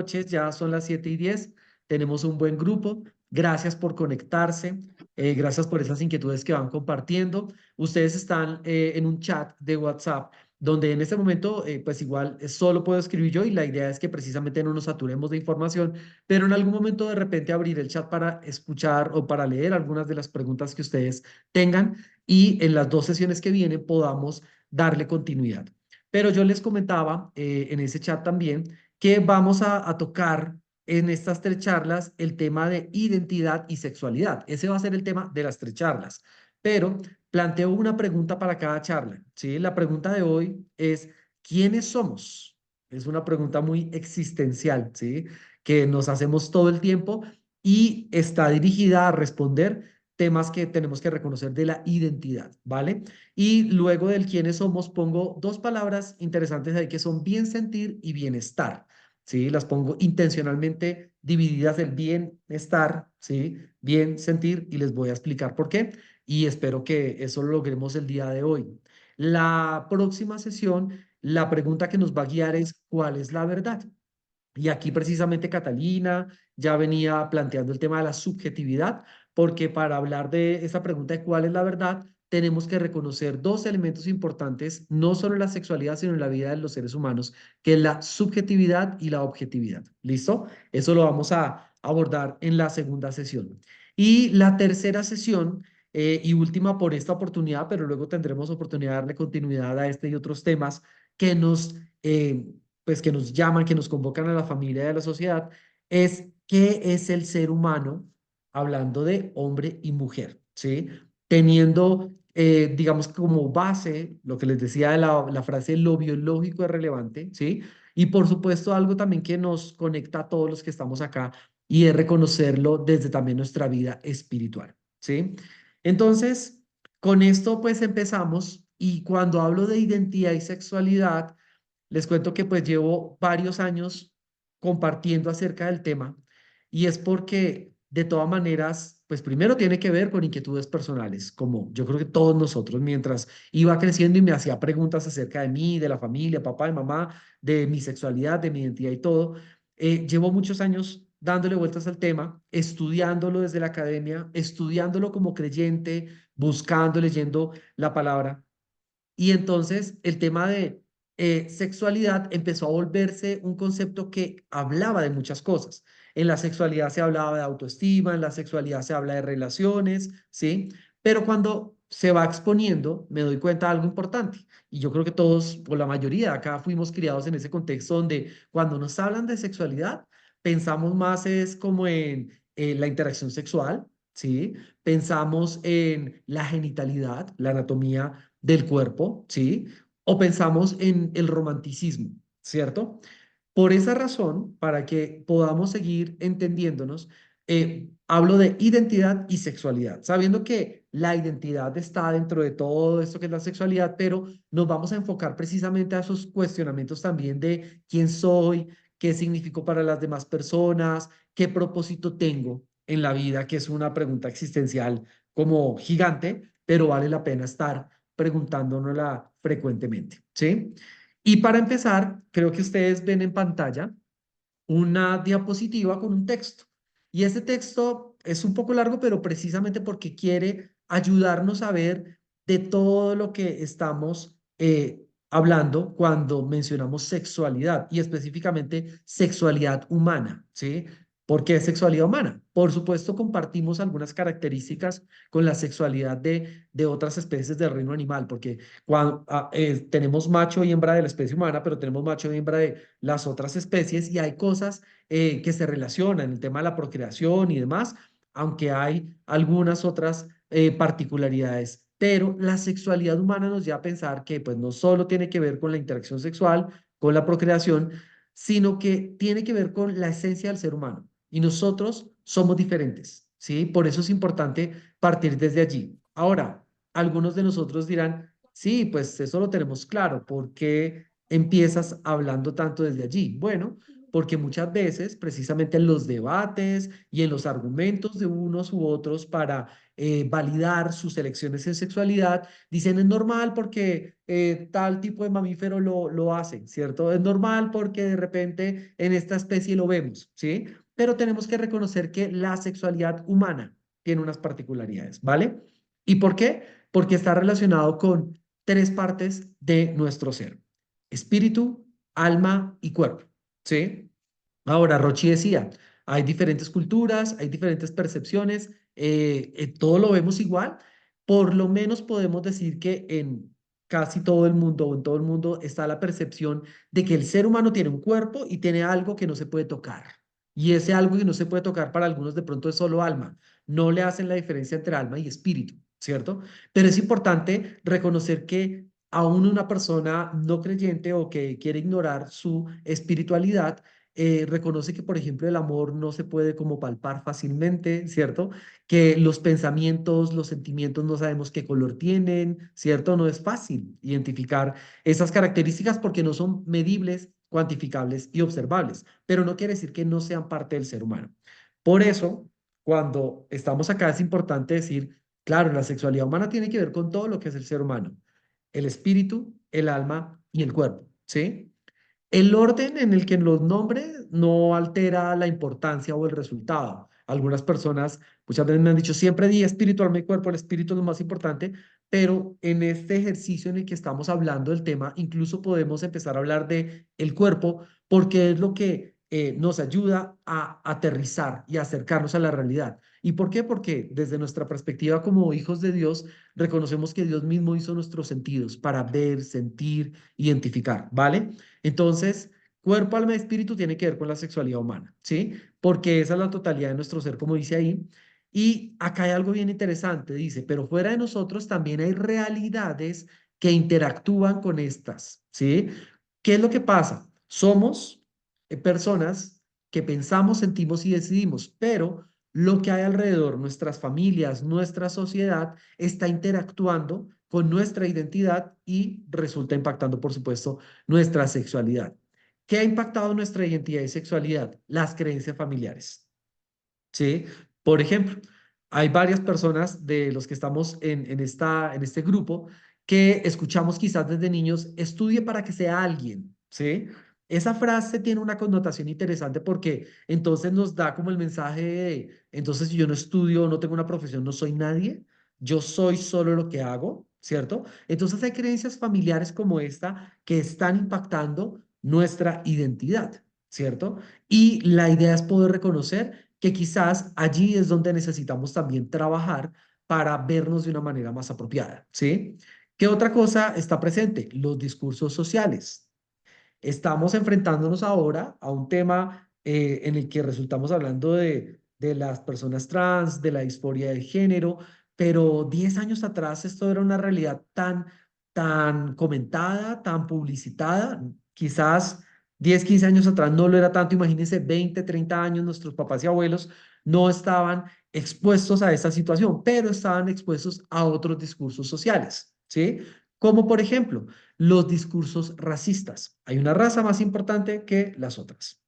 noches, ya son las 7:10, tenemos un buen grupo. Gracias por conectarse, gracias por esas inquietudes que van compartiendo. Ustedes están en un chat de WhatsApp donde en este momento, pues igual solo puedo escribir yo y la idea es que precisamente no nos saturemos de información, pero en algún momento de repente abrir el chat para escuchar o para leer algunas de las preguntas que ustedes tengan y en las dos sesiones que vienen podamos darle continuidad. Pero yo les comentaba en ese chat también que vamos a tocar en estas tres charlas el tema de identidad y sexualidad. Ese va a ser el tema de las tres charlas. Pero planteo una pregunta para cada charla, ¿sí? La pregunta de hoy es, ¿quiénes somos? Es una pregunta muy existencial, ¿sí? Que nos hacemos todo el tiempo y está dirigida a responder temas que tenemos que reconocer de la identidad, ¿vale? Y luego del quiénes somos pongo dos palabras interesantes ahí que son bien sentir y bienestar, ¿sí? Las pongo intencionalmente divididas el bienestar, ¿sí? Bien sentir y les voy a explicar por qué y espero que eso lo logremos el día de hoy. La próxima sesión, la pregunta que nos va a guiar es ¿cuál es la verdad? Y aquí precisamente Catalina ya venía planteando el tema de la subjetividad, porque para hablar de esa pregunta de cuál es la verdad, tenemos que reconocer dos elementos importantes, no solo en la sexualidad, sino en la vida de los seres humanos, que es la subjetividad y la objetividad. ¿Listo? Eso lo vamos a abordar en la segunda sesión. Y la tercera sesión, y última por esta oportunidad, pero luego tendremos oportunidad de darle continuidad a este y otros temas que nos pues que nos llaman, que nos convocan a la familia y a la sociedad, es qué es el ser humano, hablando de hombre y mujer, ¿sí? Teniendo, digamos, como base lo que les decía de la frase, lo biológico es relevante, ¿sí? Y por supuesto algo también que nos conecta a todos los que estamos acá y es reconocerlo desde también nuestra vida espiritual, ¿sí? Entonces, con esto pues empezamos y cuando hablo de identidad y sexualidad, les cuento que pues llevo varios años compartiendo acerca del tema y es porque de todas maneras, pues primero tiene que ver con inquietudes personales, como yo creo que todos nosotros mientras iba creciendo y me hacía preguntas acerca de mí, de la familia, papá y mamá, de mi sexualidad, de mi identidad y todo, llevo muchos años dándole vueltas al tema, estudiándolo desde la academia, estudiándolo como creyente, buscando, leyendo la palabra. Y entonces el tema de sexualidad empezó a volverse un concepto que hablaba de muchas cosas. En la sexualidad se hablaba de autoestima, en la sexualidad se habla de relaciones, ¿sí? Pero cuando se va exponiendo, me doy cuenta de algo importante. Y yo creo que todos, o la mayoría de acá, fuimos criados en ese contexto donde cuando nos hablan de sexualidad, pensamos más es como en la interacción sexual, ¿sí? Pensamos en la genitalidad, la anatomía del cuerpo, ¿sí? O pensamos en el romanticismo, ¿cierto? Por esa razón, para que podamos seguir entendiéndonos, hablo de identidad y sexualidad, sabiendo que la identidad está dentro de todo esto que es la sexualidad, pero nos vamos a enfocar precisamente a esos cuestionamientos también de quién soy, qué significo para las demás personas, qué propósito tengo en la vida, que es una pregunta existencial como gigante, pero vale la pena estar preguntándonosla frecuentemente, ¿sí? Y para empezar, creo que ustedes ven en pantalla una diapositiva con un texto. Y este texto es un poco largo, pero precisamente porque quiere ayudarnos a ver de todo lo que estamos hablando cuando mencionamos sexualidad y específicamente sexualidad humana, ¿sí? ¿Por qué sexualidad humana? Por supuesto, compartimos algunas características con la sexualidad de otras especies del reino animal, porque cuando, tenemos macho y hembra de la especie humana, pero tenemos macho y hembra de las otras especies y hay cosas que se relacionan, el tema de la procreación y demás, aunque hay algunas otras particularidades. Pero la sexualidad humana nos lleva a pensar que pues no solo tiene que ver con la interacción sexual, con la procreación, sino que tiene que ver con la esencia del ser humano. Y nosotros somos diferentes, ¿sí? Por eso es importante partir desde allí. Ahora, algunos de nosotros dirán, sí, pues eso lo tenemos claro. ¿Por qué empiezas hablando tanto desde allí? Bueno, porque muchas veces, precisamente en los debates y en los argumentos de unos u otros para validar sus elecciones en sexualidad, dicen es normal porque tal tipo de mamífero lo hace, ¿cierto? Es normal porque de repente en esta especie lo vemos, ¿sí? Pero tenemos que reconocer que la sexualidad humana tiene unas particularidades, ¿vale? ¿Y por qué? Porque está relacionado con tres partes de nuestro ser: espíritu, alma y cuerpo, ¿sí? Ahora, Rochi decía, hay diferentes culturas, hay diferentes percepciones, todo lo vemos igual. Por lo menos podemos decir que en casi todo el mundo o en todo el mundo está la percepción de que el ser humano tiene un cuerpo y tiene algo que no se puede tocar. Y ese algo que no se puede tocar para algunos de pronto es solo alma. No le hacen la diferencia entre alma y espíritu, ¿cierto? Pero es importante reconocer que aún una persona no creyente o que quiere ignorar su espiritualidad, reconoce que, por ejemplo, el amor no se puede como palpar fácilmente, ¿cierto? Que los pensamientos, los sentimientos no sabemos qué color tienen, ¿cierto? No es fácil identificar esas características porque no son medibles, cuantificables y observables, pero no quiere decir que no sean parte del ser humano. Por eso, cuando estamos acá, es importante decir, claro, la sexualidad humana tiene que ver con todo lo que es el ser humano: el espíritu, el alma y el cuerpo, ¿sí? El orden en el que los nombres no altera la importancia o el resultado. Algunas personas muchas veces me han dicho, siempre di espíritu, alma y cuerpo, el espíritu es lo más importante, pero en este ejercicio en el que estamos hablando del tema, incluso podemos empezar a hablar de el cuerpo, porque es lo que nos ayuda a aterrizar y acercarnos a la realidad. ¿Y por qué? Porque desde nuestra perspectiva como hijos de Dios, reconocemos que Dios mismo hizo nuestros sentidos para ver, sentir, identificar, ¿vale? Entonces, cuerpo, alma y espíritu tiene que ver con la sexualidad humana, ¿sí? Porque esa es la totalidad de nuestro ser, como dice ahí. Y acá hay algo bien interesante, dice, pero fuera de nosotros también hay realidades que interactúan con estas, ¿sí? ¿Qué es lo que pasa? Somos personas que pensamos, sentimos y decidimos, pero lo que hay alrededor, nuestras familias, nuestra sociedad, está interactuando con nuestra identidad y resulta impactando, por supuesto, nuestra sexualidad. ¿Qué ha impactado nuestra identidad y sexualidad? Las creencias familiares. ¿Sí? Por ejemplo, hay varias personas de los que estamos en este grupo que escuchamos quizás desde niños: estudie para que sea alguien, ¿sí? Esa frase tiene una connotación interesante porque entonces nos da como el mensaje de, entonces si yo no estudio, no tengo una profesión, no soy nadie, yo soy solo lo que hago, ¿cierto? Entonces hay creencias familiares como esta que están impactando nuestra identidad, ¿cierto? Y la idea es poder reconocer que quizás allí es donde necesitamos también trabajar para vernos de una manera más apropiada, ¿sí? ¿Qué otra cosa está presente? Los discursos sociales. Estamos enfrentándonos ahora a un tema en el que resultamos hablando de las personas trans, de la disforia de género, pero 10 años atrás esto era una realidad tan comentada, tan publicitada. Quizás 10, 15 años atrás no lo era tanto. Imagínense, 20, 30 años, nuestros papás y abuelos no estaban expuestos a esta situación, pero estaban expuestos a otros discursos sociales, ¿sí? Como por ejemplo, los discursos racistas. Hay una raza más importante que las otras.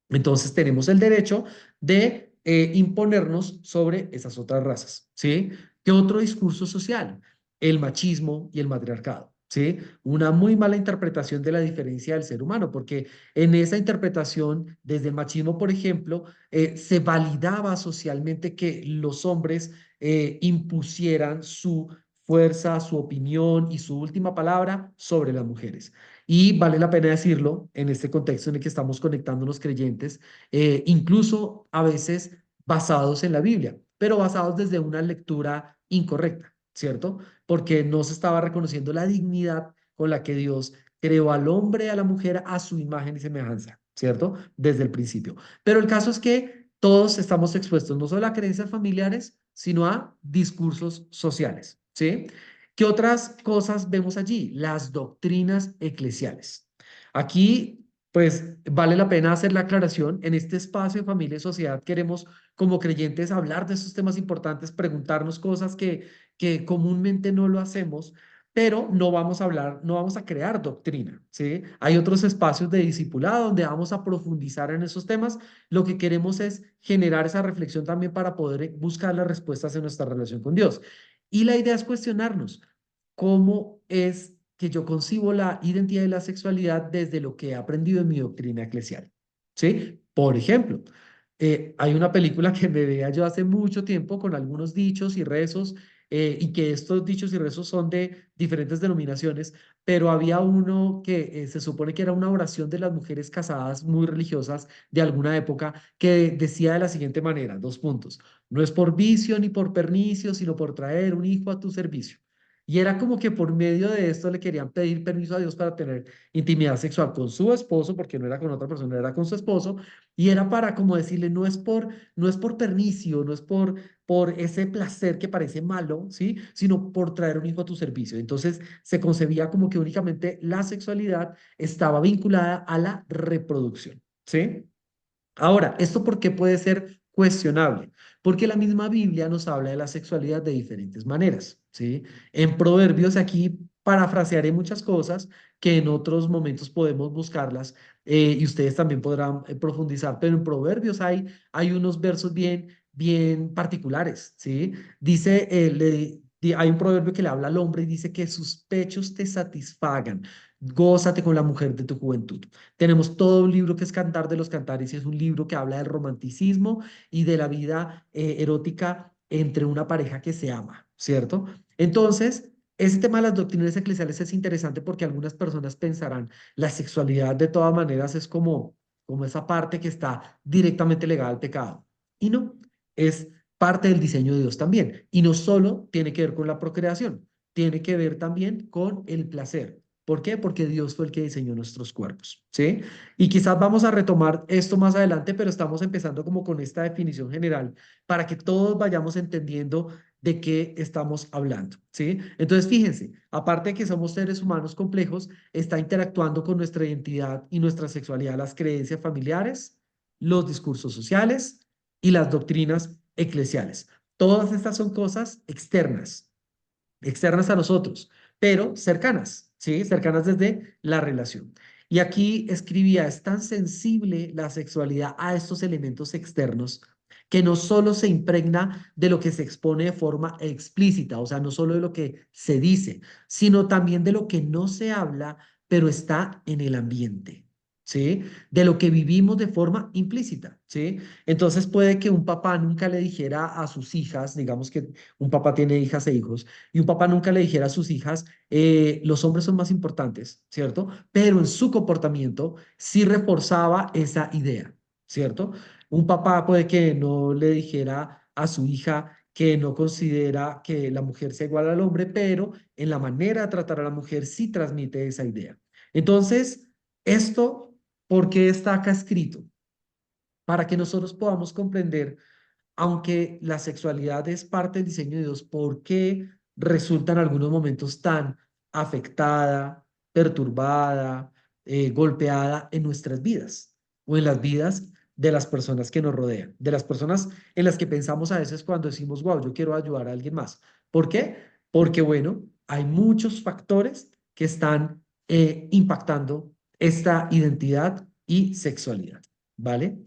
Entonces tenemos el derecho de imponernos sobre esas otras razas, ¿sí? ¿Qué otro discurso social? El machismo y el matriarcado, ¿sí? Una muy mala interpretación de la diferencia del ser humano, porque en esa interpretación, desde el machismo, por ejemplo, se validaba socialmente que los hombres impusieran su fuerza, su opinión y su última palabra sobre las mujeres. Y vale la pena decirlo en este contexto en el que estamos conectándonos creyentes, incluso a veces basados en la Biblia, pero basados desde una lectura incorrecta, ¿cierto? Porque no se estaba reconociendo la dignidad con la que Dios creó al hombre y a la mujer a su imagen y semejanza, ¿cierto? Desde el principio. Pero el caso es que todos estamos expuestos no solo a creencias familiares, sino a discursos sociales, ¿sí? ¿Qué otras cosas vemos allí? Las doctrinas eclesiales. Aquí, pues, vale la pena hacer la aclaración. En este espacio de familia y sociedad queremos, como creyentes, hablar de estos temas importantes, preguntarnos cosas que comúnmente no lo hacemos, pero no vamos a hablar, no vamos a crear doctrina, ¿sí? Hay otros espacios de discipulado donde vamos a profundizar en esos temas. Lo que queremos es generar esa reflexión también para poder buscar las respuestas en nuestra relación con Dios. Y la idea es cuestionarnos cómo es que yo concibo la identidad y la sexualidad desde lo que he aprendido en mi doctrina eclesial, ¿sí? Por ejemplo, hay una película que me veía yo hace mucho tiempo con algunos dichos y rezos y que estos dichos y rezos son de diferentes denominaciones, pero había uno que se supone que era una oración de las mujeres casadas muy religiosas de alguna época que decía de la siguiente manera, dos puntos, no es por vicio ni por pernicio, sino por traer un hijo a tu servicio. Y era como que por medio de esto le querían pedir permiso a Dios para tener intimidad sexual con su esposo, porque no era con otra persona, era con su esposo, y era para como decirle, no es por pernicio, no es por ese placer que parece malo, ¿sí? Sino por traer un hijo a tu servicio. Entonces se concebía como que únicamente la sexualidad estaba vinculada a la reproducción, ¿sí? Ahora, ¿esto por qué puede ser cuestionable? Porque la misma Biblia nos habla de la sexualidad de diferentes maneras, ¿sí? En Proverbios aquí parafrasearé muchas cosas que en otros momentos podemos buscarlas y ustedes también podrán profundizar, pero en Proverbios hay unos versos bien particulares, ¿sí? Dice, hay un proverbio que le habla al hombre y dice que sus pechos te satisfagan, gózate con la mujer de tu juventud. Tenemos todo un libro que es Cantar de los Cantares y es un libro que habla del romanticismo y de la vida erótica entre una pareja que se ama, ¿cierto? Entonces, ese tema de las doctrinas eclesiales es interesante porque algunas personas pensarán, la sexualidad de todas maneras es como esa parte que está directamente ligada al pecado. Y no, es parte del diseño de Dios también. Y no solo tiene que ver con la procreación, tiene que ver también con el placer. ¿Por qué? Porque Dios fue el que diseñó nuestros cuerpos, ¿sí? Y quizás vamos a retomar esto más adelante, pero estamos empezando como con esta definición general para que todos vayamos entendiendo de qué estamos hablando, ¿sí? Entonces, fíjense, aparte de que somos seres humanos complejos, está interactuando con nuestra identidad y nuestra sexualidad, las creencias familiares, los discursos sociales y las doctrinas eclesiales. Todas estas son cosas externas a nosotros, pero cercanas, ¿sí? Cercanas desde la relación. Y aquí escribía, es tan sensible la sexualidad a estos elementos externos que no solo se impregna de lo que se expone de forma explícita, o sea, no solo de lo que se dice, sino también de lo que no se habla, pero está en el ambiente, ¿sí? De lo que vivimos de forma implícita, ¿sí? Entonces puede que un papá nunca le dijera a sus hijas, digamos que un papá tiene hijas e hijos, y un papá nunca le dijera a sus hijas, los hombres son más importantes, ¿cierto? Pero en su comportamiento sí reforzaba esa idea, ¿cierto? Un papá puede que no le dijera a su hija que no considera que la mujer sea igual al hombre, pero en la manera de tratar a la mujer sí transmite esa idea. Entonces, esto, ¿por qué está acá escrito? Para que nosotros podamos comprender aunque la sexualidad es parte del diseño de Dios, ¿por qué resulta en algunos momentos tan afectada, perturbada, golpeada en nuestras vidas o en las vidas de las personas que nos rodean, de las personas en las que pensamos a veces cuando decimos, wow, yo quiero ayudar a alguien más? ¿Por qué? Porque, bueno, hay muchos factores que están impactando esta identidad y sexualidad, ¿vale?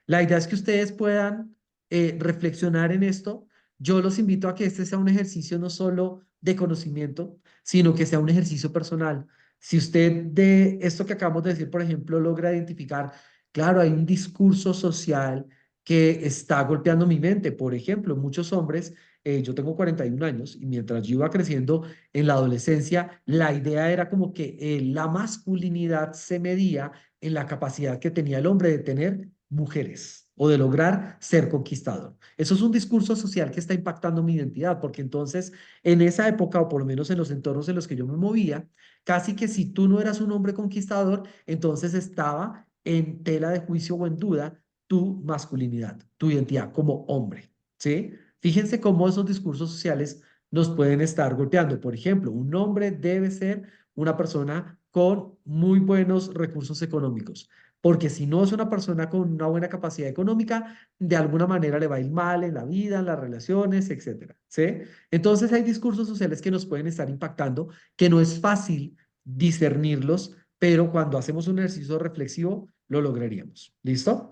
La idea es que ustedes puedan reflexionar en esto. Yo los invito a que este sea un ejercicio no solo de conocimiento, sino que sea un ejercicio personal. Si usted de esto que acabamos de decir, por ejemplo, logra identificar, claro, hay un discurso social que está golpeando mi mente. Por ejemplo, muchos hombres, yo tengo 41 años y mientras yo iba creciendo en la adolescencia, la idea era como que la masculinidad se medía en la capacidad que tenía el hombre de tener mujeres o de lograr ser conquistador. Eso es un discurso social que está impactando mi identidad, porque entonces en esa época, o por lo menos en los entornos en los que yo me movía, casi que si tú no eras un hombre conquistador, entonces estaba en tela de juicio o en duda tu masculinidad, tu identidad como hombre, ¿sí? Fíjense cómo esos discursos sociales nos pueden estar golpeando. Por ejemplo, un hombre debe ser una persona con muy buenos recursos económicos, porque si no es una persona con una buena capacidad económica, de alguna manera le va a ir mal en la vida, en las relaciones, etcétera, ¿sí? Entonces hay discursos sociales que nos pueden estar impactando, que no es fácil discernirlos, pero cuando hacemos un ejercicio reflexivo, lo lograríamos. ¿Listo?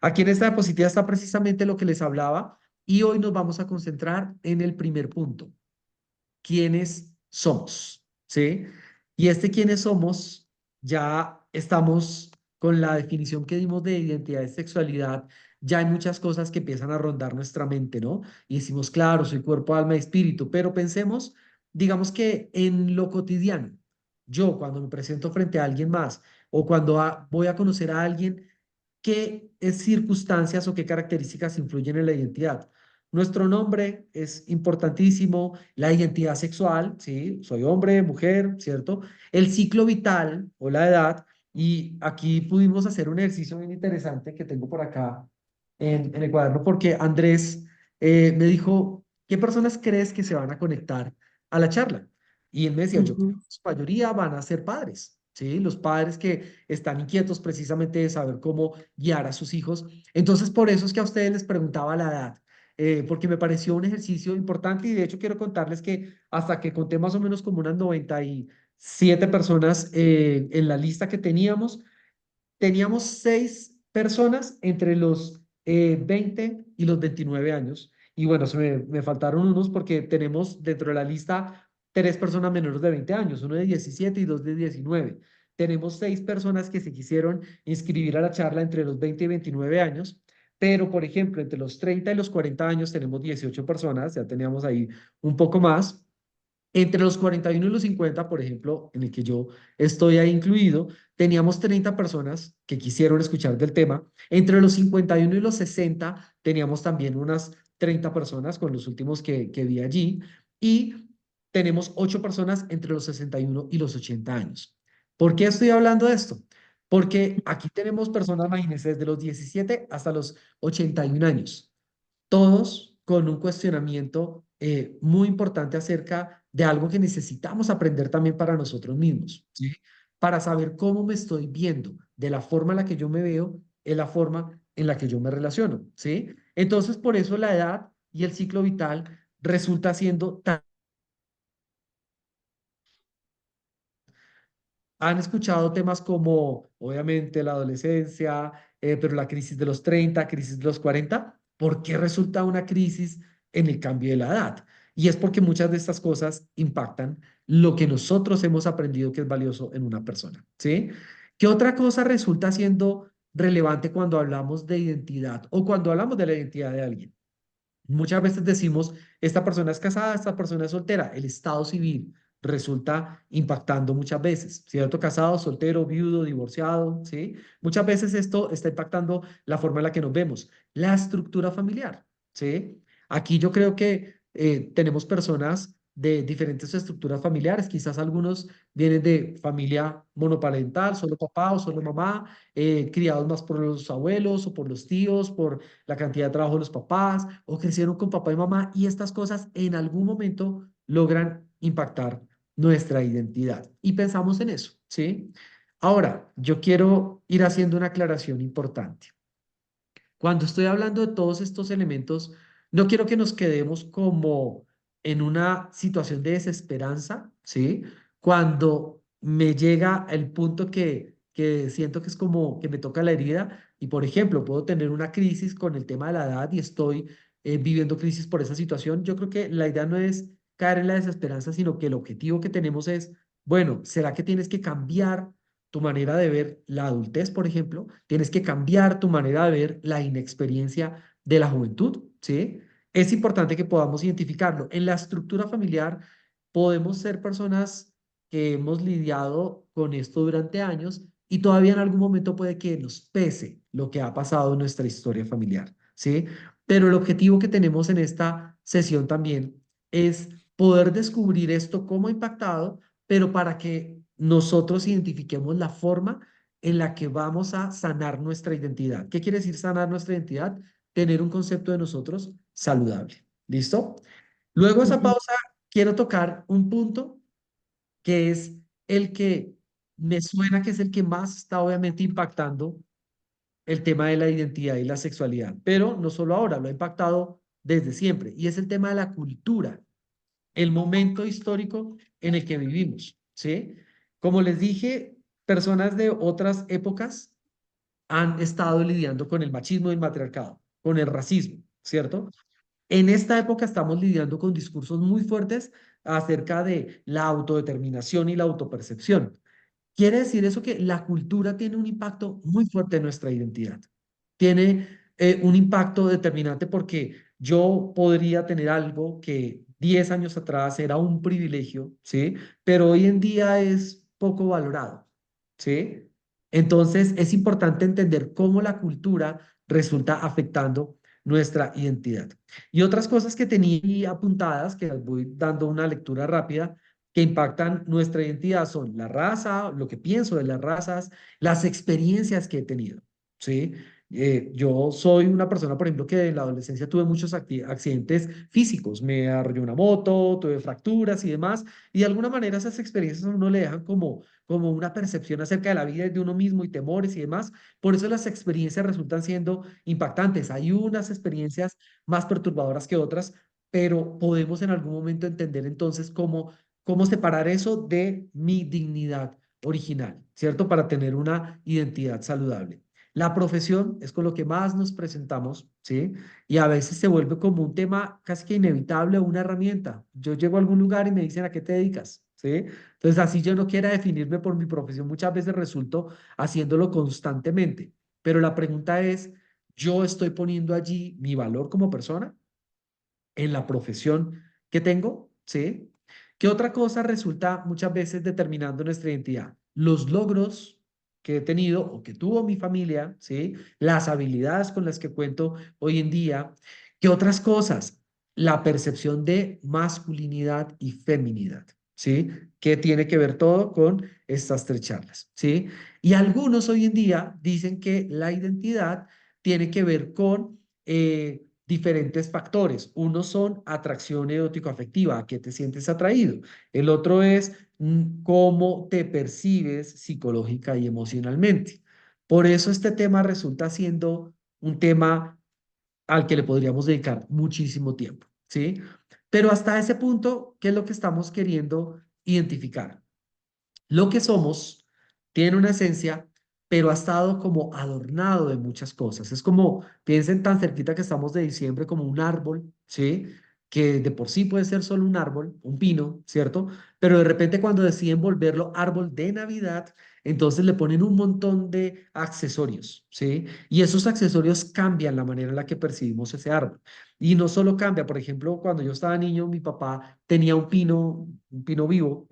Aquí en esta diapositiva está precisamente lo que les hablaba y hoy nos vamos a concentrar en el primer punto, quiénes somos, ¿sí? Y este quiénes somos, ya estamos con la definición que dimos de identidad y sexualidad, ya hay muchas cosas que empiezan a rondar nuestra mente, ¿no? Y decimos, claro, soy cuerpo, alma y espíritu, pero pensemos, digamos que en lo cotidiano, yo cuando me presento frente a alguien más o cuando voy a conocer a alguien, ¿qué circunstancias o qué características influyen en la identidad? Nuestro nombre es importantísimo, la identidad sexual, ¿sí? Soy hombre, mujer, ¿cierto? El ciclo vital o la edad, y aquí pudimos hacer un ejercicio bien interesante que tengo por acá en el cuaderno, porque Andrés me dijo, ¿qué personas crees que se van a conectar a la charla? Y él me decía, yo creo Ujú, que la mayoría van a ser padres, ¿sí? Los padres que están inquietos precisamente de saber cómo guiar a sus hijos. Entonces, por eso es que a ustedes les preguntaba la edad, porque me pareció un ejercicio importante y de hecho quiero contarles que hasta que conté más o menos como unas 97 personas en la lista que teníamos 6 personas entre los 20 y los 29 años. Y bueno, me faltaron unos porque tenemos dentro de la lista 3 personas menores de 20 años, uno de 17 y dos de 19. Tenemos 6 personas que se quisieron inscribir a la charla entre los 20 y 29 años, pero por ejemplo, entre los 30 y los 40 años tenemos 18 personas, ya teníamos ahí un poco más. Entre los 41 y los 50, por ejemplo, en el que yo estoy ahí incluido, teníamos 30 personas que quisieron escuchar del tema. Entre los 51 y los 60 teníamos también unas 30 personas con los últimos que vi allí. Y tenemos 8 personas entre los 61 y los 80 años. ¿Por qué estoy hablando de esto? Porque aquí tenemos personas, imagínense, desde los 17 hasta los 81 años, todos con un cuestionamiento muy importante acerca de algo que necesitamos aprender también para nosotros mismos, ¿sí? Para saber cómo me estoy viendo, de la forma en la que yo me veo, es la forma en la que yo me relaciono, ¿sí? Entonces, por eso la edad y el ciclo vital resulta siendo tan. Han escuchado temas como, obviamente, la adolescencia, pero la crisis de los 30, crisis de los 40. ¿Por qué resulta una crisis en el cambio de la edad? Y es porque muchas de estas cosas impactan lo que nosotros hemos aprendido que es valioso en una persona, ¿sí? ¿Qué otra cosa resulta siendo relevante cuando hablamos de identidad o cuando hablamos de la identidad de alguien? Muchas veces decimos, esta persona es casada, esta persona es soltera. El estado civil resulta impactando muchas veces, ¿cierto? Casado, soltero, viudo, divorciado, ¿sí? Muchas veces esto está impactando la forma en la que nos vemos. La estructura familiar, ¿sí? Aquí yo creo que tenemos personas de diferentes estructuras familiares. Quizás algunos vienen de familia monoparental, solo papá o solo mamá, criados más por los abuelos o por los tíos, por la cantidad de trabajo de los papás o crecieron con papá y mamá y estas cosas en algún momento logran impactar nuestra identidad y pensamos en eso, ¿sí? Ahora, yo quiero ir haciendo una aclaración importante. Cuando estoy hablando de todos estos elementos, no quiero que nos quedemos como en una situación de desesperanza, ¿sí? Cuando me llega el punto que siento que es como que me toca la herida y, por ejemplo, puedo tener una crisis con el tema de la edad y estoy viviendo crisis por esa situación. Yo creo que la idea no es caer en la desesperanza, sino que el objetivo que tenemos es, bueno, ¿será que tienes que cambiar tu manera de ver la adultez, por ejemplo? Tienes que cambiar tu manera de ver la inexperiencia de la juventud, ¿sí? Es importante que podamos identificarlo. En la estructura familiar podemos ser personas que hemos lidiado con esto durante años y todavía en algún momento puede que nos pese lo que ha pasado en nuestra historia familiar, ¿sí? Pero el objetivo que tenemos en esta sesión también es poder descubrir esto, cómo ha impactado, pero para que nosotros identifiquemos la forma en la que vamos a sanar nuestra identidad. ¿Qué quiere decir sanar nuestra identidad? Tener un concepto de nosotros saludable. ¿Listo? Luego de esa ujú. pausa, quiero tocar un punto que es el que me suena que es el que más está obviamente impactando. el tema de la identidad y la sexualidad, pero no solo ahora, lo ha impactado desde siempre, y es el tema de la cultura, el momento histórico en el que vivimos, ¿sí? Como les dije, personas de otras épocas han estado lidiando con el machismo y el matriarcado, con el racismo, ¿cierto? En esta época estamos lidiando con discursos muy fuertes acerca de la autodeterminación y la autopercepción. Quiere decir eso que la cultura tiene un impacto muy fuerte en nuestra identidad. Tiene un impacto determinante porque yo podría tener algo que 10 años atrás era un privilegio, ¿sí? Pero hoy en día es poco valorado, ¿sí? Entonces es importante entender cómo la cultura resulta afectando nuestra identidad. Y otras cosas que tenía ahí apuntadas, que las voy dando una lectura rápida, que impactan nuestra identidad son la raza, lo que pienso de las razas, las experiencias que he tenido, ¿sí? Yo soy una persona, por ejemplo, que en la adolescencia tuve muchos accidentes físicos, me arrolló una moto, tuve fracturas y demás, y de alguna manera esas experiencias a uno le dejan como una percepción acerca de la vida y de uno mismo y temores y demás. Por eso las experiencias resultan siendo impactantes. Hay unas experiencias más perturbadoras que otras, pero podemos en algún momento entender entonces cómo separar eso de mi dignidad original, ¿cierto? Para tener una identidad saludable. La profesión es con lo que más nos presentamos, ¿sí? Y a veces se vuelve como un tema casi que inevitable o una herramienta. Yo llego a algún lugar y me dicen, ¿a qué te dedicas? ¿Sí? Entonces, así yo no quiera definirme por mi profesión, muchas veces resulto haciéndolo constantemente. Pero la pregunta es, ¿yo estoy poniendo allí mi valor como persona en la profesión que tengo? ¿Sí? ¿Qué otra cosa resulta muchas veces determinando nuestra identidad? Los logros que he tenido o que tuvo mi familia, ¿sí? Las habilidades con las que cuento hoy en día. ¿Qué otras cosas? La percepción de masculinidad y feminidad, ¿sí? Que tiene que ver todo con estas tres charlas, ¿sí? Y algunos hoy en día dicen que la identidad tiene que ver con diferentes factores. Uno son atracción erótico-afectiva, a qué te sientes atraído. El otro es cómo te percibes psicológica y emocionalmente. Por eso este tema resulta siendo un tema al que le podríamos dedicar muchísimo tiempo, ¿sí? Pero hasta ese punto, ¿qué es lo que estamos queriendo identificar? Lo que somos tiene una esencia, pero ha estado como adornado de muchas cosas. Es como, piensen tan cerquita que estamos de diciembre como un árbol, ¿sí? Que de por sí puede ser solo un árbol, un pino, ¿cierto? Pero de repente cuando deciden volverlo árbol de Navidad, entonces le ponen un montón de accesorios, ¿sí? Y esos accesorios cambian la manera en la que percibimos ese árbol. Y no solo cambia, por ejemplo, cuando yo estaba niño, mi papá tenía un pino vivo,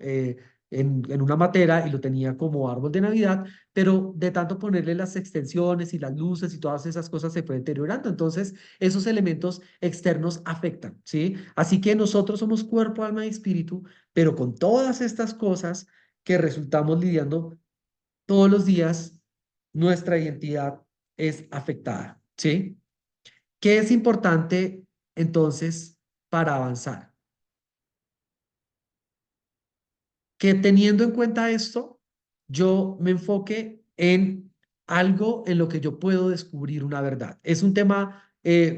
en una matera y lo tenía como árbol de Navidad, pero de tanto ponerle las extensiones y las luces y todas esas cosas se fue deteriorando. Entonces, esos elementos externos afectan, ¿sí? Así que nosotros somos cuerpo, alma y espíritu, pero con todas estas cosas que resultamos lidiando todos los días, nuestra identidad es afectada, ¿sí? ¿Qué es importante entonces para avanzar? Que teniendo en cuenta esto, yo me enfoque en algo en lo que yo puedo descubrir una verdad. Es un tema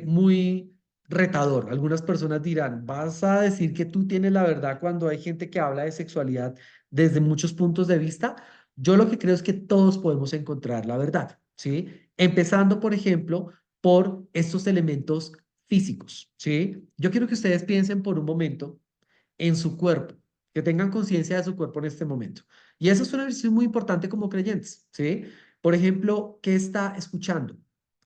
muy retador. Algunas personas dirán, ¿vas a decir que tú tienes la verdad cuando hay gente que habla de sexualidad desde muchos puntos de vista? Yo lo que creo es que todos podemos encontrar la verdad, ¿sí? Empezando, por ejemplo, por estos elementos físicos, ¿sí? Yo quiero que ustedes piensen por un momento en su cuerpo, que tengan conciencia de su cuerpo en este momento. Y eso es una visión muy importante como creyentes, ¿sí? Por ejemplo, ¿qué está escuchando?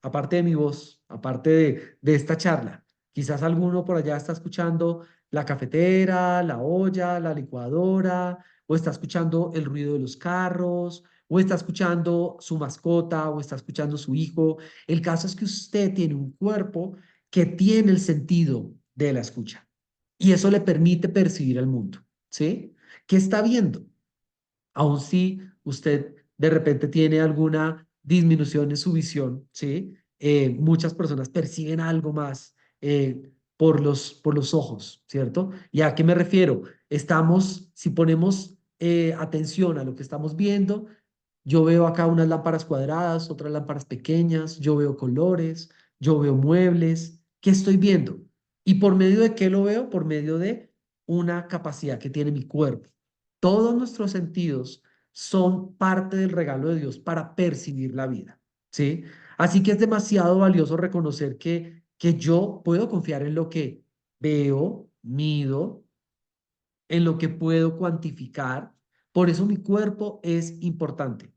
Aparte de mi voz, aparte de esta charla, quizás alguno por allá está escuchando la cafetera, la olla, la licuadora, o está escuchando el ruido de los carros, o está escuchando su mascota, o está escuchando su hijo. El caso es que usted tiene un cuerpo que tiene el sentido de la escucha y eso le permite percibir el mundo, ¿sí? ¿Qué está viendo? Aun si usted de repente tiene alguna disminución en su visión, ¿sí? Muchas personas perciben algo más por los ojos, ¿cierto? ¿Y a qué me refiero? Si ponemos atención a lo que estamos viendo, Yo veo acá unas lámparas cuadradas, otras lámparas pequeñas, yo veo colores, yo veo muebles. ¿Qué estoy viendo? ¿Y por medio de qué lo veo? Por medio de una capacidad que tiene mi cuerpo. Todos nuestros sentidos son parte del regalo de Dios para percibir la vida, ¿sí? Así que es demasiado valioso reconocer que yo puedo confiar en lo que veo, mido, en lo que puedo cuantificar. Por eso mi cuerpo es importante.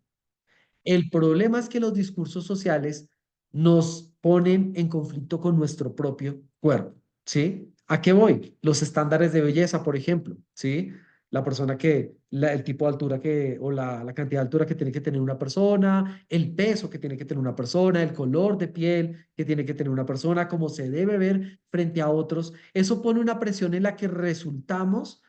El problema es que los discursos sociales nos ponen en conflicto con nuestro propio cuerpo, ¿sí? ¿A qué voy? Los estándares de belleza, por ejemplo, ¿sí? La persona el tipo de altura o la cantidad de altura que tiene que tener una persona, el peso que tiene que tener una persona, el color de piel que tiene que tener una persona, cómo se debe ver frente a otros. Eso pone una presión en la que resultamos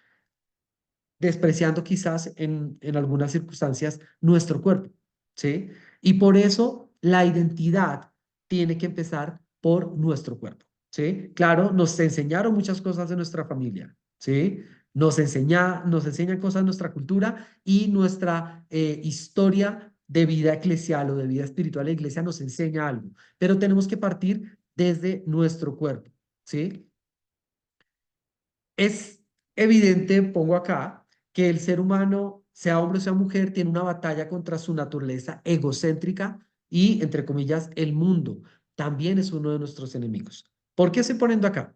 despreciando quizás en algunas circunstancias nuestro cuerpo, ¿sí? Y por eso la identidad tiene que empezar por nuestro cuerpo, ¿sí? Claro, nos enseñaron muchas cosas de nuestra familia, ¿sí? Nos enseñan cosas de nuestra cultura y nuestra historia de vida eclesial o de vida espiritual. La iglesia nos enseña algo, pero tenemos que partir desde nuestro cuerpo, ¿sí? Es evidente, pongo acá, que el ser humano, sea hombre o sea mujer, tiene una batalla contra su naturaleza egocéntrica y, entre comillas, el mundo también es uno de nuestros enemigos. ¿Por qué estoy poniendo acá?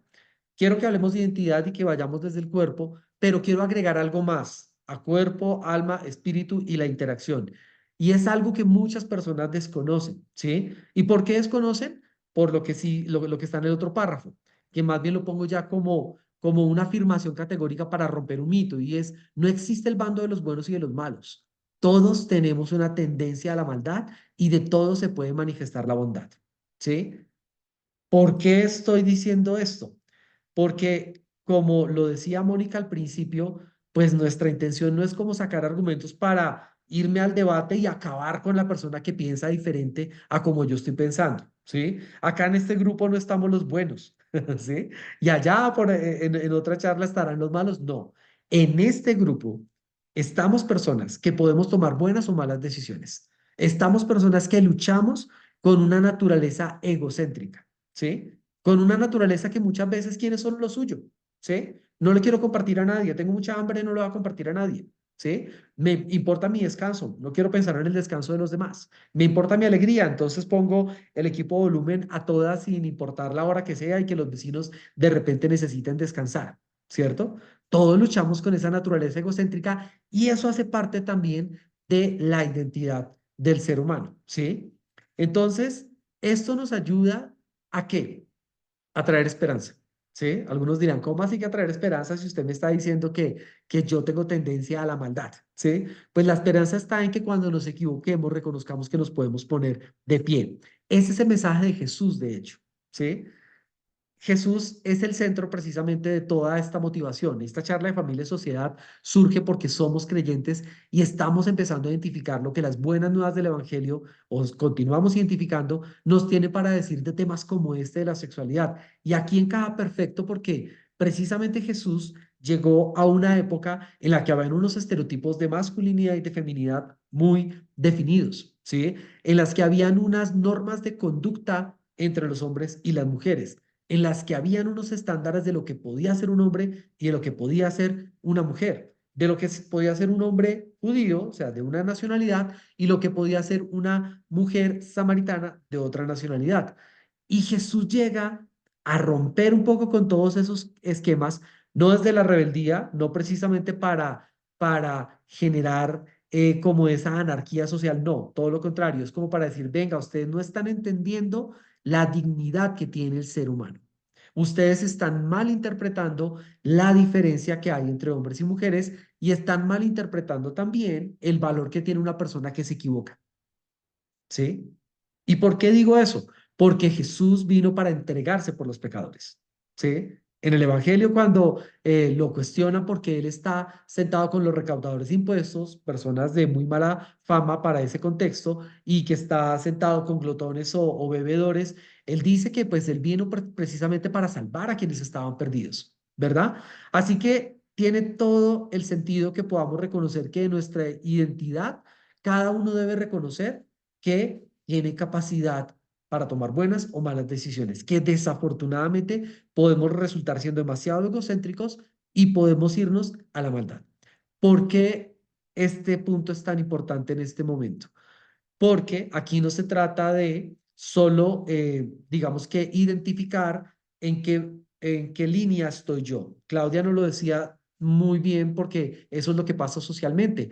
Quiero que hablemos de identidad y que vayamos desde el cuerpo, pero quiero agregar algo más a cuerpo, alma, espíritu y la interacción. Y es algo que muchas personas desconocen, ¿sí? ¿Y por qué desconocen? Por lo que sí, lo que está en el otro párrafo, que más bien lo pongo ya como una afirmación categórica para romper un mito, y es, no existe el bando de los buenos y de los malos. Todos tenemos una tendencia a la maldad y de todos se puede manifestar la bondad, ¿sí? ¿Por qué estoy diciendo esto? Porque, como lo decía Mónica al principio, pues nuestra intención no es como sacar argumentos para irme al debate y acabar con la persona que piensa diferente a como yo estoy pensando, ¿sí? Acá en este grupo no estamos los buenos, ¿sí? Y allá en otra charla estarán los malos. No, en este grupo estamos personas que podemos tomar buenas o malas decisiones. Estamos personas que luchamos con una naturaleza egocéntrica, ¿sí? Con una naturaleza que muchas veces quiere solo lo suyo, ¿sí? No le quiero compartir a nadie, tengo mucha hambre, no lo voy a compartir a nadie, ¿sí? Me importa mi descanso, no quiero pensar en el descanso de los demás. Me importa mi alegría, entonces pongo el equipo volumen a todas sin importar la hora que sea y que los vecinos de repente necesiten descansar, ¿cierto? Todos luchamos con esa naturaleza egocéntrica y eso hace parte también de la identidad del ser humano, ¿sí? Entonces, esto nos ayuda ¿a qué? A traer esperanza, ¿sí? Algunos dirán, ¿cómo así que atraer esperanza si usted me está diciendo que yo tengo tendencia a la maldad, ¿sí? Pues la esperanza está en que cuando nos equivoquemos reconozcamos que nos podemos poner de pie. Ese es el mensaje de Jesús, de hecho, ¿sí? Jesús es el centro precisamente de toda esta motivación. Esta charla de familia y sociedad surge porque somos creyentes y estamos empezando a identificar lo que las buenas nuevas del Evangelio, o continuamos identificando, nos tiene para decir de temas como este de la sexualidad. Y aquí encaja perfecto porque precisamente Jesús llegó a una época en la que habían unos estereotipos de masculinidad y de feminidad muy definidos, ¿sí? En las que habían unas normas de conducta entre los hombres y las mujeres, en las que habían unos estándares de lo que podía ser un hombre y de lo que podía ser una mujer, de lo que podía ser un hombre judío, o sea, de una nacionalidad, y lo que podía ser una mujer samaritana de otra nacionalidad. Y Jesús llega a romper un poco con todos esos esquemas, no desde la rebeldía, no precisamente para generar como esa anarquía social, no, todo lo contrario, es como para decir, venga, ustedes no están entendiendo la dignidad que tiene el ser humano. Ustedes están mal interpretando la diferencia que hay entre hombres y mujeres y están mal interpretando también el valor que tiene una persona que se equivoca, ¿sí? ¿Y por qué digo eso? Porque Jesús vino para entregarse por los pecadores, ¿sí? En el Evangelio, cuando lo cuestionan porque él está sentado con los recaudadores de impuestos, personas de muy mala fama para ese contexto, y que está sentado con glotones o bebedores, él dice que pues él vino precisamente para salvar a quienes estaban perdidos, ¿verdad? Así que tiene todo el sentido que podamos reconocer que nuestra identidad cada uno debe reconocer que tiene capacidad para tomar buenas o malas decisiones, que desafortunadamente podemos resultar siendo demasiado egocéntricos y podemos irnos a la maldad. ¿Por qué este punto es tan importante en este momento? Porque aquí no se trata de solo, digamos que identificar en qué línea estoy yo. Claudia nos lo decía muy bien porque eso es lo que pasa socialmente.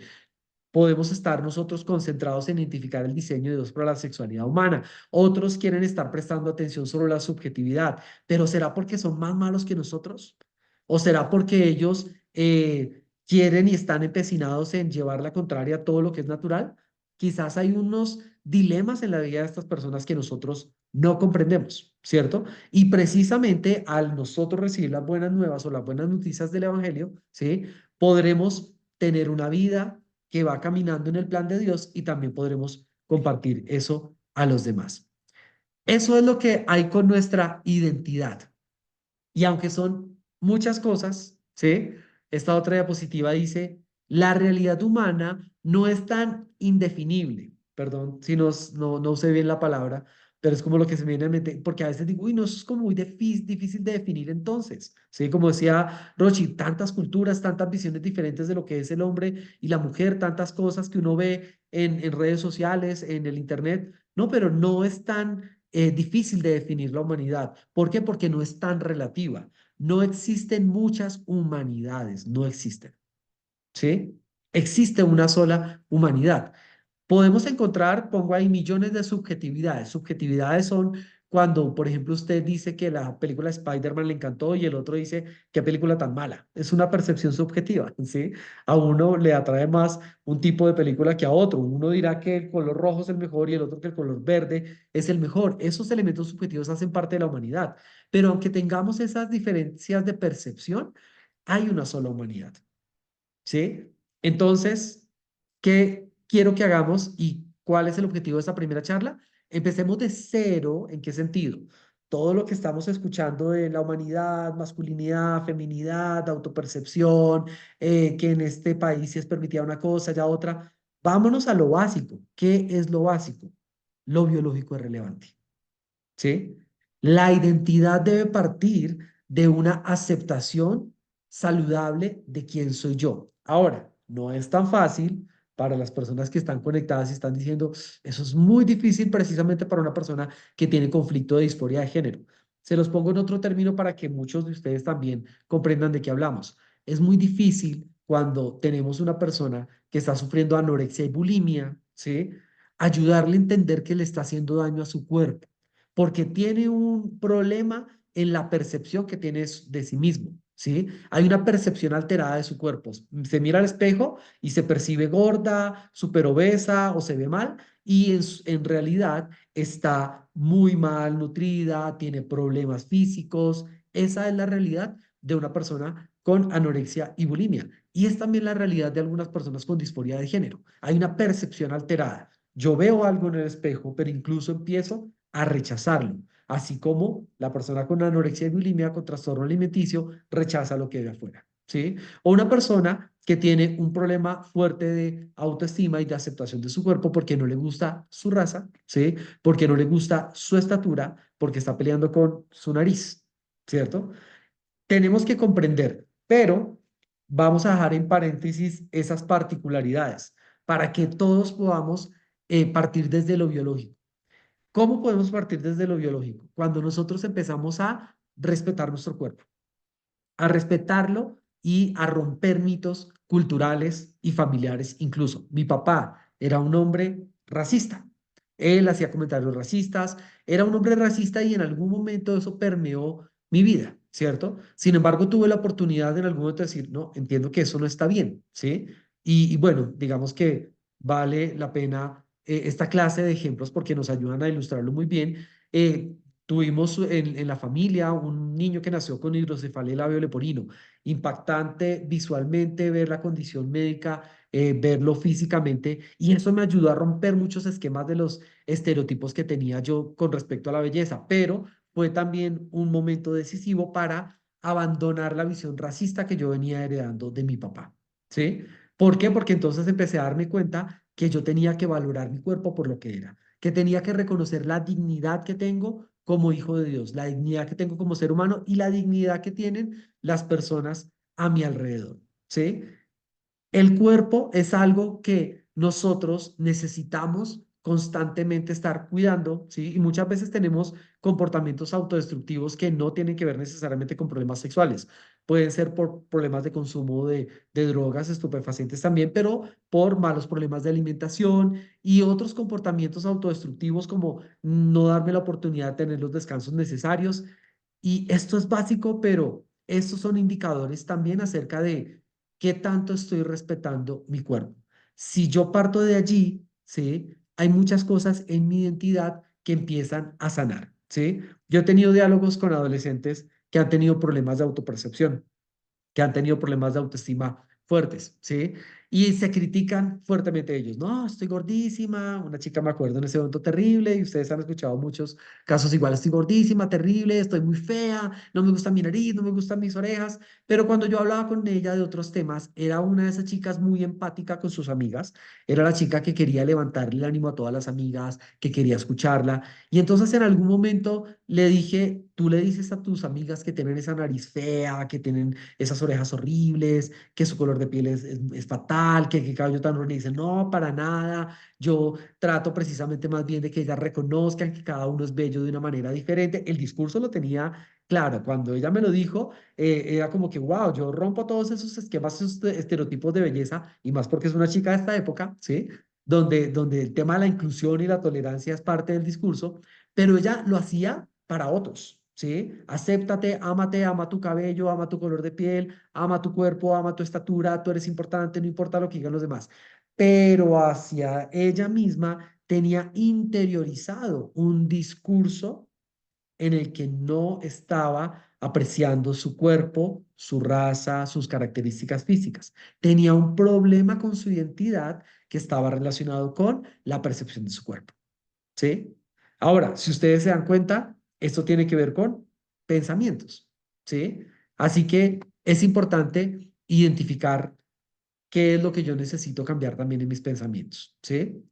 Podemos estar nosotros concentrados en identificar el diseño de Dios para la sexualidad humana. Otros quieren estar prestando atención sobre la subjetividad, pero ¿será porque son más malos que nosotros? ¿O será porque ellos quieren y están empecinados en llevar la contraria a todo lo que es natural? Quizás hay unos dilemas en la vida de estas personas que nosotros no comprendemos, ¿cierto? Y precisamente al nosotros recibir las buenas nuevas o las buenas noticias del Evangelio, ¿sí? Podremos tener una vida que va caminando en el plan de Dios y también podremos compartir eso a los demás. Eso es lo que hay con nuestra identidad. Y aunque son muchas cosas, ¿sí? Esta otra diapositiva dice, la realidad humana no es tan indefinible, perdón si no usé bien la palabra, pero es como lo que se me viene a mente, porque a veces digo, uy, no, eso es como muy difícil de definir entonces, ¿sí? Como decía Rochi, tantas culturas, tantas visiones diferentes de lo que es el hombre y la mujer, tantas cosas que uno ve en redes sociales, en el internet, no, pero no es tan difícil de definir la humanidad. ¿Por qué? Porque no es tan relativa. No existen muchas humanidades, no existen, ¿sí? Existe una sola humanidad. Podemos encontrar, pongo ahí, millones de subjetividades. Subjetividades son cuando, por ejemplo, usted dice que la película Spider-Man le encantó y el otro dice, qué película tan mala. Es una percepción subjetiva, ¿sí? A uno le atrae más un tipo de película que a otro. Uno dirá que el color rojo es el mejor y el otro que el color verde es el mejor. Esos elementos subjetivos hacen parte de la humanidad. Pero aunque tengamos esas diferencias de percepción, hay una sola humanidad. ¿Sí? Entonces, ¿qué quiero que hagamos y cuál es el objetivo de esta primera charla? Empecemos de cero. ¿En qué sentido? Todo lo que estamos escuchando de la humanidad, masculinidad, feminidad, autopercepción, que en este país si es permitida una cosa, ya otra. Vámonos a lo básico. ¿Qué es lo básico? Lo biológico es relevante. ¿Sí? La identidad debe partir de una aceptación saludable de quién soy yo. Ahora, no es tan fácil para las personas que están conectadas y están diciendo, eso es muy difícil precisamente para una persona que tiene conflicto de disforia de género. Se los pongo en otro término para que muchos de ustedes también comprendan de qué hablamos. Es muy difícil cuando tenemos una persona que está sufriendo anorexia y bulimia, ¿sí? Ayudarle a entender que le está haciendo daño a su cuerpo porque tiene un problema en la percepción que tiene de sí mismo, ¿sí? Hay una percepción alterada de su cuerpo. Se mira al espejo y se percibe gorda, súper obesa o se ve mal y en realidad está muy mal nutrida, tiene problemas físicos. Esa es la realidad de una persona con anorexia y bulimia. Y es también la realidad de algunas personas con disforia de género. Hay una percepción alterada. Yo veo algo en el espejo, pero incluso empiezo a rechazarlo, así como la persona con anorexia y bulimia con trastorno alimenticio rechaza lo que ve afuera, ¿sí? O una persona que tiene un problema fuerte de autoestima y de aceptación de su cuerpo porque no le gusta su raza, ¿sí? Porque no le gusta su estatura, porque está peleando con su nariz, ¿cierto? Tenemos que comprender, pero vamos a dejar en paréntesis esas particularidades para que todos podamos partir desde lo biológico. ¿Cómo podemos partir desde lo biológico? Cuando nosotros empezamos a respetar nuestro cuerpo, a respetarlo y a romper mitos culturales y familiares incluso. Mi papá era un hombre racista. Él hacía comentarios racistas, era un hombre racista y en algún momento eso permeó mi vida, ¿cierto? Sin embargo, tuve la oportunidad en algún momento de decir, no, entiendo que eso no está bien, ¿sí? Y bueno, digamos que vale la pena esta clase de ejemplos porque nos ayudan a ilustrarlo muy bien. Tuvimos en la familia un niño que nació con hidrocefalia labio leporino. Impactante visualmente ver la condición médica, verlo físicamente, y eso me ayudó a romper muchos esquemas de los estereotipos que tenía yo con respecto a la belleza, pero fue también un momento decisivo para abandonar la visión racista que yo venía heredando de mi papá, ¿sí? ¿Por qué? Porque entonces empecé a darme cuenta que yo tenía que valorar mi cuerpo por lo que era, que tenía que reconocer la dignidad que tengo como hijo de Dios, la dignidad que tengo como ser humano y la dignidad que tienen las personas a mi alrededor, ¿sí? El cuerpo es algo que nosotros necesitamos constantemente estar cuidando, ¿sí? Y muchas veces tenemos comportamientos autodestructivos que no tienen que ver necesariamente con problemas sexuales. Pueden ser por problemas de consumo de drogas, estupefacientes también, pero por malos problemas de alimentación y otros comportamientos autodestructivos como no darme la oportunidad de tener los descansos necesarios. Y esto es básico, pero estos son indicadores también acerca de qué tanto estoy respetando mi cuerpo. Si yo parto de allí, ¿sí? Hay muchas cosas en mi identidad que empiezan a sanar, ¿sí? Yo he tenido diálogos con adolescentes que han tenido problemas de autopercepción, que han tenido problemas de autoestima fuertes, ¿sí? Y se critican fuertemente ellos. No, estoy gordísima. Una chica me acuerdo en ese evento terrible y ustedes han escuchado muchos casos igual. Estoy gordísima, terrible, estoy muy fea, no me gusta mi nariz, no me gustan mis orejas. Pero cuando yo hablaba con ella de otros temas, era una de esas chicas muy empática con sus amigas. Era la chica que quería levantarle el ánimo a todas las amigas, que quería escucharla. Y entonces en algún momento le dije, tú le dices a tus amigas que tienen esa nariz fea, que tienen esas orejas horribles, que su color de piel es fatal, que cabello tan horrible. Y dicen, no, para nada. Yo trato precisamente más bien de que ellas reconozcan que cada uno es bello de una manera diferente. El discurso lo tenía claro. Cuando ella me lo dijo, era como que, wow, yo rompo todos esos esquemas, esos estereotipos de belleza, y más porque es una chica de esta época, ¿sí? Donde el tema de la inclusión y la tolerancia es parte del discurso, pero ella lo hacía para otros, ¿sí? Acéptate, ámate, ama tu cabello, ama tu color de piel, ama tu cuerpo, ama tu estatura, tú eres importante, no importa lo que digan los demás. Pero hacia ella misma tenía interiorizado un discurso en el que no estaba apreciando su cuerpo, su raza, sus características físicas. Tenía un problema con su identidad que estaba relacionado con la percepción de su cuerpo. ¿Sí? Ahora, si ustedes se dan cuenta, esto tiene que ver con pensamientos, ¿sí? Así que es importante identificar qué es lo que yo necesito cambiar también en mis pensamientos, ¿sí?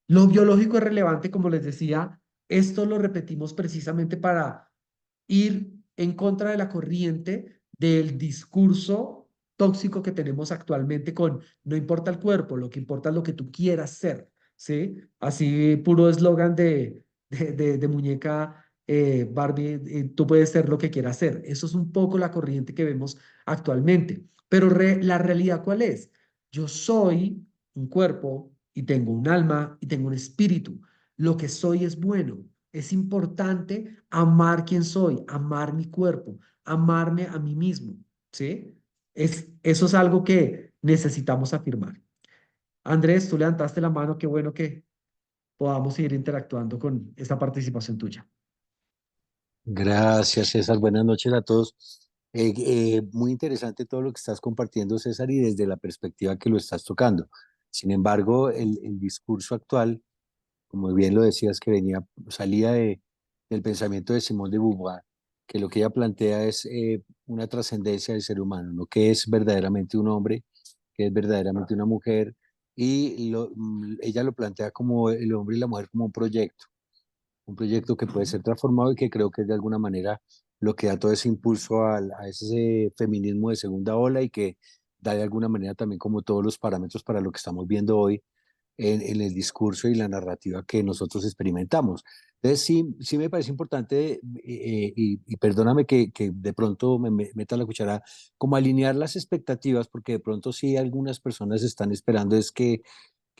Lo biológico es relevante, como les decía, esto lo repetimos precisamente para ir en contra de la corriente del discurso tóxico que tenemos actualmente con no importa el cuerpo, lo que importa es lo que tú quieras ser, ¿sí? Así puro eslogan de muñeca Barbie, tú puedes ser lo que quieras ser. Eso es un poco la corriente que vemos actualmente. Pero la realidad, ¿cuál es? Yo soy un cuerpo y tengo un alma y tengo un espíritu. Lo que soy es bueno. Es importante amar quien soy, amar mi cuerpo, amarme a mí mismo, ¿sí? Eso es algo que necesitamos afirmar. Andrés, tú levantaste la mano, qué bueno que podamos seguir interactuando con esta participación tuya. Gracias, César. Buenas noches a todos. Muy interesante todo lo que estás compartiendo, César, y desde la perspectiva que lo estás tocando. Sin embargo, el discurso actual, como bien lo decías, que salía del pensamiento de Simone de Beauvoir, que lo que ella plantea es una trascendencia del ser humano, lo que es verdaderamente un hombre, que es verdaderamente una mujer, y ella lo plantea como el hombre y la mujer como un proyecto que puede ser transformado y que creo que es de alguna manera lo que da todo ese impulso a ese feminismo de segunda ola y que da de alguna manera también como todos los parámetros para lo que estamos viendo hoy en el discurso y la narrativa que nosotros experimentamos. Entonces sí me parece importante, y perdóname que de pronto meta la cuchara, como alinear las expectativas, porque de pronto sí algunas personas están esperando es que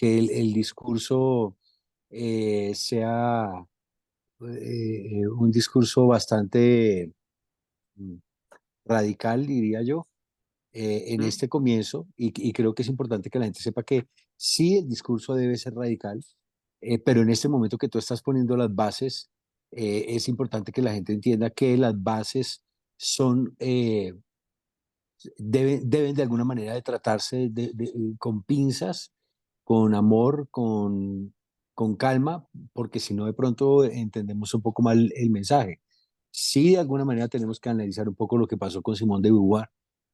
el discurso sea un discurso bastante mm, radical, diría yo, en ¿Mm? este comienzo, y creo que es importante que la gente sepa que sí, el discurso debe ser radical, pero en este momento que tú estás poniendo las bases, es importante que la gente entienda que las bases son, deben de alguna manera de tratarse con pinzas, con amor, con calma, porque si no de pronto entendemos un poco mal el mensaje. Sí, de alguna manera tenemos que analizar un poco lo que pasó con Simón de Beauvoir.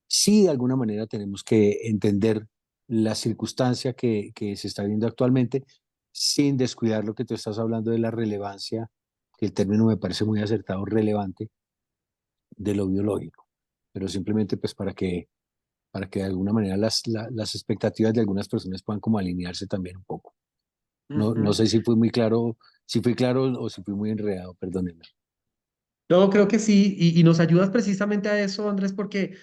Sí, de alguna manera tenemos que entender la circunstancia que se está viendo actualmente, sin descuidar lo que tú estás hablando de la relevancia, que el término me parece muy acertado, relevante, de lo biológico, pero simplemente pues para que de alguna manera las expectativas de algunas personas puedan como alinearse también un poco. No, no Ujú. sé si fui muy claro, si fui claro o si fui muy enredado, perdónenme. No, creo que sí, y nos ayudas precisamente a eso, Andrés, porque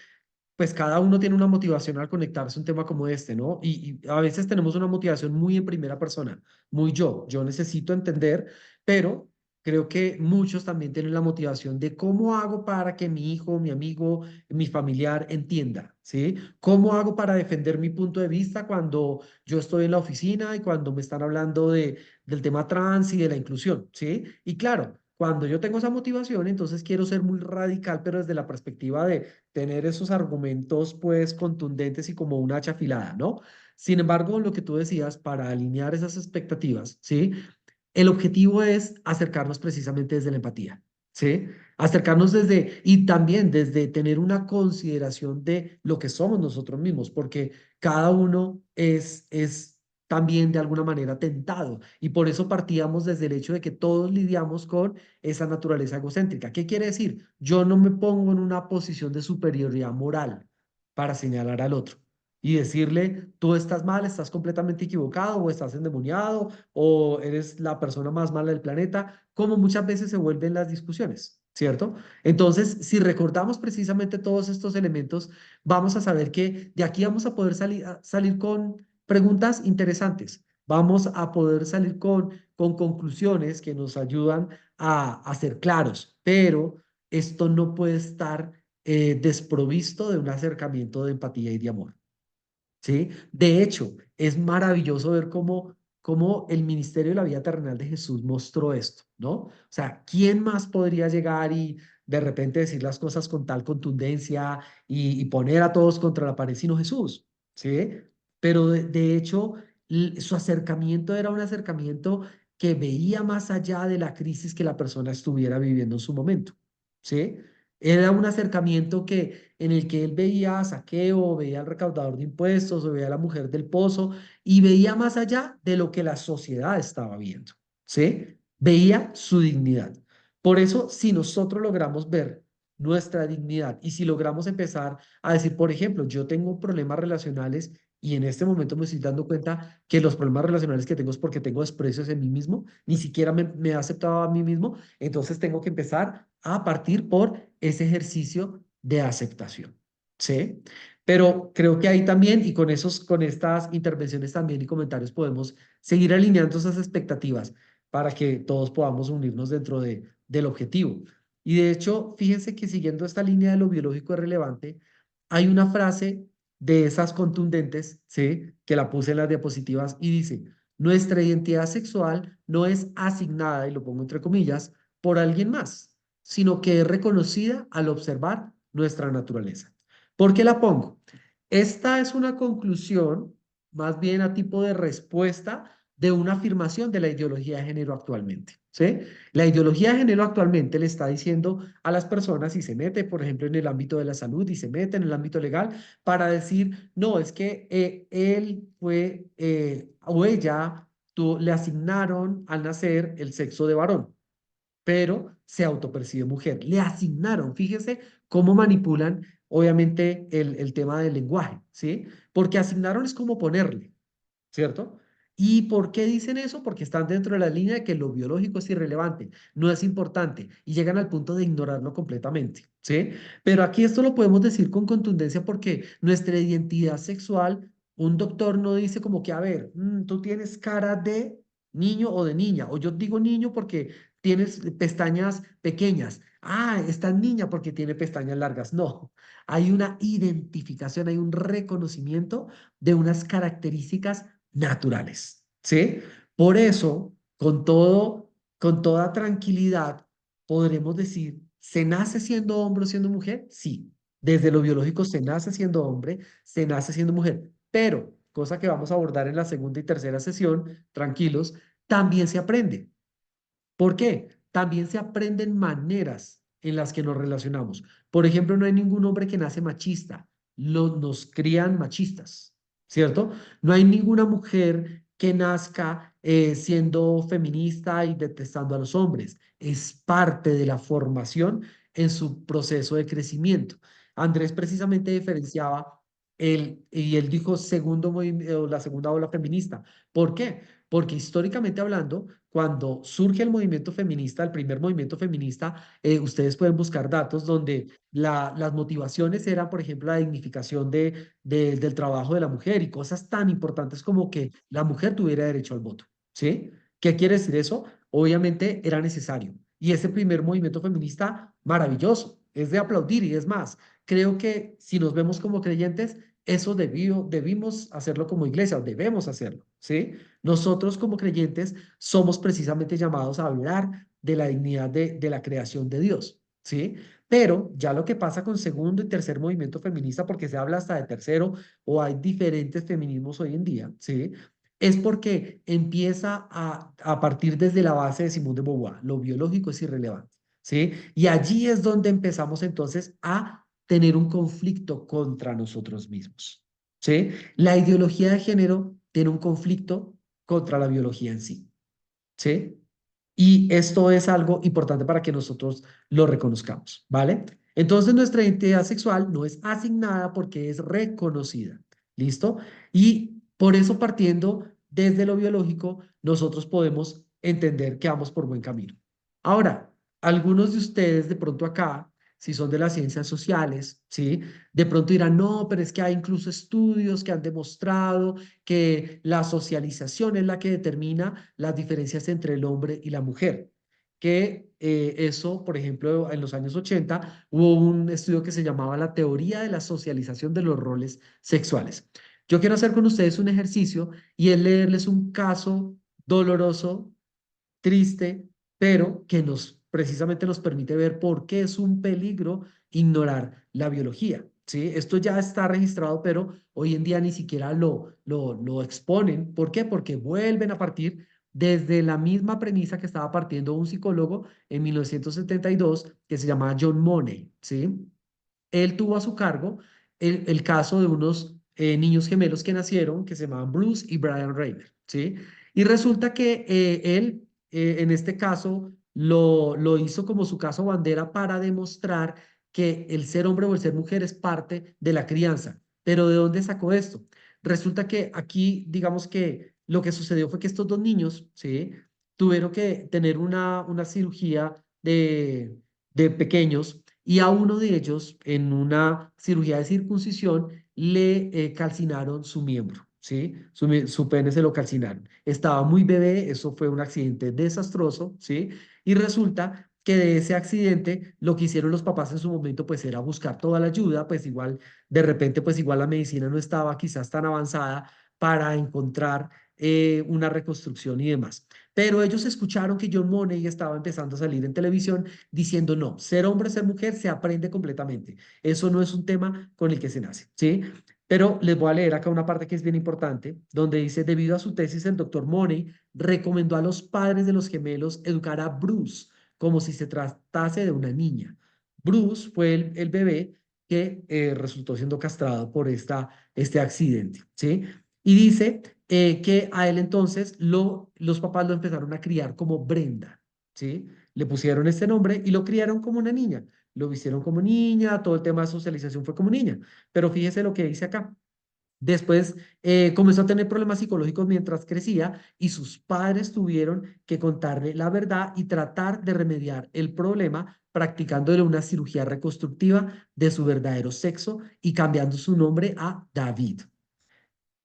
pues cada uno tiene una motivación al conectarse a un tema como este, ¿no? Y a veces tenemos una motivación muy en primera persona, muy yo necesito entender, pero creo que muchos también tienen la motivación de cómo hago para que mi hijo, mi amigo, mi familiar entienda, ¿sí? ¿Cómo hago para defender mi punto de vista cuando yo estoy en la oficina y cuando me están hablando del tema trans y de la inclusión, ¿sí? Y claro. Cuando yo tengo esa motivación, entonces quiero ser muy radical, pero desde la perspectiva de tener esos argumentos pues contundentes y como una hacha afilada, ¿no? Sin embargo, lo que tú decías, para alinear esas expectativas, ¿sí? El objetivo es acercarnos precisamente desde la empatía, ¿sí? Acercarnos desde, y también desde tener una consideración de lo que somos nosotros mismos, porque cada uno es también de alguna manera tentado. Y por eso partíamos desde el hecho de que todos lidiamos con esa naturaleza egocéntrica. ¿Qué quiere decir? Yo no me pongo en una posición de superioridad moral para señalar al otro y decirle, tú estás mal, estás completamente equivocado o estás endemoniado o eres la persona más mala del planeta, como muchas veces se vuelven las discusiones, ¿cierto? Entonces, si recordamos precisamente todos estos elementos, vamos a saber que de aquí vamos a poder salir con preguntas interesantes. Vamos a poder salir con conclusiones que nos ayudan a ser claros, pero esto no puede estar desprovisto de un acercamiento de empatía y de amor. ¿Sí? De hecho, es maravilloso ver cómo el ministerio de la vida terrenal de Jesús mostró esto, ¿no? O sea, ¿quién más podría llegar y de repente decir las cosas con tal contundencia y poner a todos contra la pared sino Jesús? ¿Sí? Pero de hecho, su acercamiento era un acercamiento que veía más allá de la crisis que la persona estuviera viviendo en su momento, ¿sí? Era un acercamiento en el que él veía a Zaqueo, veía al recaudador de impuestos, o veía a la mujer del pozo, y veía más allá de lo que la sociedad estaba viendo, ¿sí? Veía su dignidad. Por eso, si nosotros logramos ver nuestra dignidad y si logramos empezar a decir, por ejemplo, yo tengo problemas relacionales y en este momento me estoy dando cuenta que los problemas relacionales que tengo es porque tengo desprecios en mí mismo, ni siquiera me he aceptado a mí mismo, entonces tengo que empezar a partir por ese ejercicio de aceptación, ¿sí? Pero creo que ahí también, y con estas intervenciones también y comentarios, podemos seguir alineando esas expectativas para que todos podamos unirnos dentro del objetivo. Y de hecho, fíjense que siguiendo esta línea de lo biológico es relevante, hay una frase de esas contundentes, ¿sí? Que la puse en las diapositivas y dice, nuestra identidad sexual no es asignada, y lo pongo entre comillas, por alguien más, sino que es reconocida al observar nuestra naturaleza. ¿Por qué la pongo? Esta es una conclusión, más bien a tipo de respuesta de una afirmación de la ideología de género actualmente, ¿sí? La ideología de género actualmente le está diciendo a las personas y se mete, por ejemplo, en el ámbito de la salud y se mete en el ámbito legal para decir, no, es que él fue o ella le asignaron al nacer el sexo de varón pero se autopercibe mujer. Le asignaron, fíjese cómo manipulan, obviamente, el tema del lenguaje, ¿sí? Porque asignaron es como ponerle, ¿cierto? ¿Y por qué dicen eso? Porque están dentro de la línea de que lo biológico es irrelevante, no es importante, y llegan al punto de ignorarlo completamente, ¿sí? Pero aquí esto lo podemos decir con contundencia porque nuestra identidad sexual, un doctor no dice como que, a ver, tú tienes cara de niño o de niña, o yo digo niño porque tienes pestañas pequeñas. Ah, esta es niña porque tiene pestañas largas. No, hay una identificación, hay un reconocimiento de unas características naturales, ¿sí? Por eso, con toda tranquilidad, podremos decir, ¿se nace siendo hombre o siendo mujer? Sí, desde lo biológico se nace siendo hombre, se nace siendo mujer, pero, cosa que vamos a abordar en la segunda y tercera sesión, tranquilos, también se aprende. ¿Por qué? También se aprenden maneras en las que nos relacionamos. Por ejemplo, no hay ningún hombre que nace machista, nos crían machistas, ¿cierto? No hay ninguna mujer que nazca siendo feminista y detestando a los hombres. Es parte de la formación en su proceso de crecimiento. Andrés precisamente diferenciaba y él dijo la segunda ola feminista. ¿Por qué? Porque históricamente hablando, cuando surge el movimiento feminista, el primer movimiento feminista, ustedes pueden buscar datos donde las motivaciones eran, por ejemplo, la dignificación del trabajo de la mujer y cosas tan importantes como que la mujer tuviera derecho al voto, ¿sí? ¿Qué quiere decir eso? Obviamente era necesario. Y ese primer movimiento feminista, maravilloso, es de aplaudir y es más, creo que si nos vemos como creyentes, debimos hacerlo como iglesia, o debemos hacerlo, ¿sí? Nosotros como creyentes somos precisamente llamados a hablar de la dignidad de la creación de Dios, ¿sí? Pero ya lo que pasa con segundo y tercer movimiento feminista, porque se habla hasta de tercero o hay diferentes feminismos hoy en día, ¿sí? Es porque empieza a partir desde la base de Simone de Beauvoir, lo biológico es irrelevante, ¿sí? Y allí es donde empezamos entonces a tener un conflicto contra nosotros mismos, ¿sí? La ideología de género tiene un conflicto contra la biología en sí, ¿sí? Y esto es algo importante para que nosotros lo reconozcamos, ¿vale? Entonces nuestra identidad sexual no es asignada porque es reconocida, ¿listo? Y por eso partiendo desde lo biológico, nosotros podemos entender que vamos por buen camino. Ahora, algunos de ustedes de pronto acá, si son de las ciencias sociales, ¿sí? De pronto dirán, no, pero es que hay incluso estudios que han demostrado que la socialización es la que determina las diferencias entre el hombre y la mujer. Que eso, por ejemplo, en los años 80 hubo un estudio que se llamaba la teoría de la socialización de los roles sexuales. Yo quiero hacer con ustedes un ejercicio y es leerles un caso doloroso, triste, pero que precisamente nos permite ver por qué es un peligro ignorar la biología. ¿Sí? Esto ya está registrado, pero hoy en día ni siquiera lo exponen. ¿Por qué? Porque vuelven a partir desde la misma premisa que estaba partiendo un psicólogo en 1972 que se llamaba John Money, ¿sí? Él tuvo a su cargo el caso de unos niños gemelos que nacieron, que se llamaban Bruce y Brian Rainer, ¿sí? Y resulta que él, en este caso, lo hizo como su caso bandera para demostrar que el ser hombre o el ser mujer es parte de la crianza. Pero ¿de dónde sacó esto? Resulta que aquí, digamos que lo que sucedió fue que estos dos niños, ¿sí? Tuvieron que tener una cirugía de pequeños y a uno de ellos, en una cirugía de circuncisión, le calcinaron su miembro, ¿sí? Su pene se lo calcinaron. Estaba muy bebé, eso fue un accidente desastroso, ¿sí? Y resulta que de ese accidente lo que hicieron los papás en su momento pues era buscar toda la ayuda, pues igual de repente pues igual la medicina no estaba quizás tan avanzada para encontrar una reconstrucción y demás. Pero ellos escucharon que John Money estaba empezando a salir en televisión diciendo, no, ser hombre, ser mujer se aprende completamente. Eso no es un tema con el que se nace, ¿sí? Pero les voy a leer acá una parte que es bien importante, donde dice, debido a su tesis, el doctor Money recomendó a los padres de los gemelos educar a Bruce como si se tratase de una niña. Bruce fue el bebé que resultó siendo castrado por este accidente, ¿sí? Y dice que a él entonces los papás lo empezaron a criar como Brenda, ¿sí? Le pusieron este nombre y lo criaron como una niña. Lo vistieron como niña, todo el tema de socialización fue como niña. Pero fíjese lo que dice acá. Después comenzó a tener problemas psicológicos mientras crecía y sus padres tuvieron que contarle la verdad y tratar de remediar el problema practicándole una cirugía reconstructiva de su verdadero sexo y cambiando su nombre a David.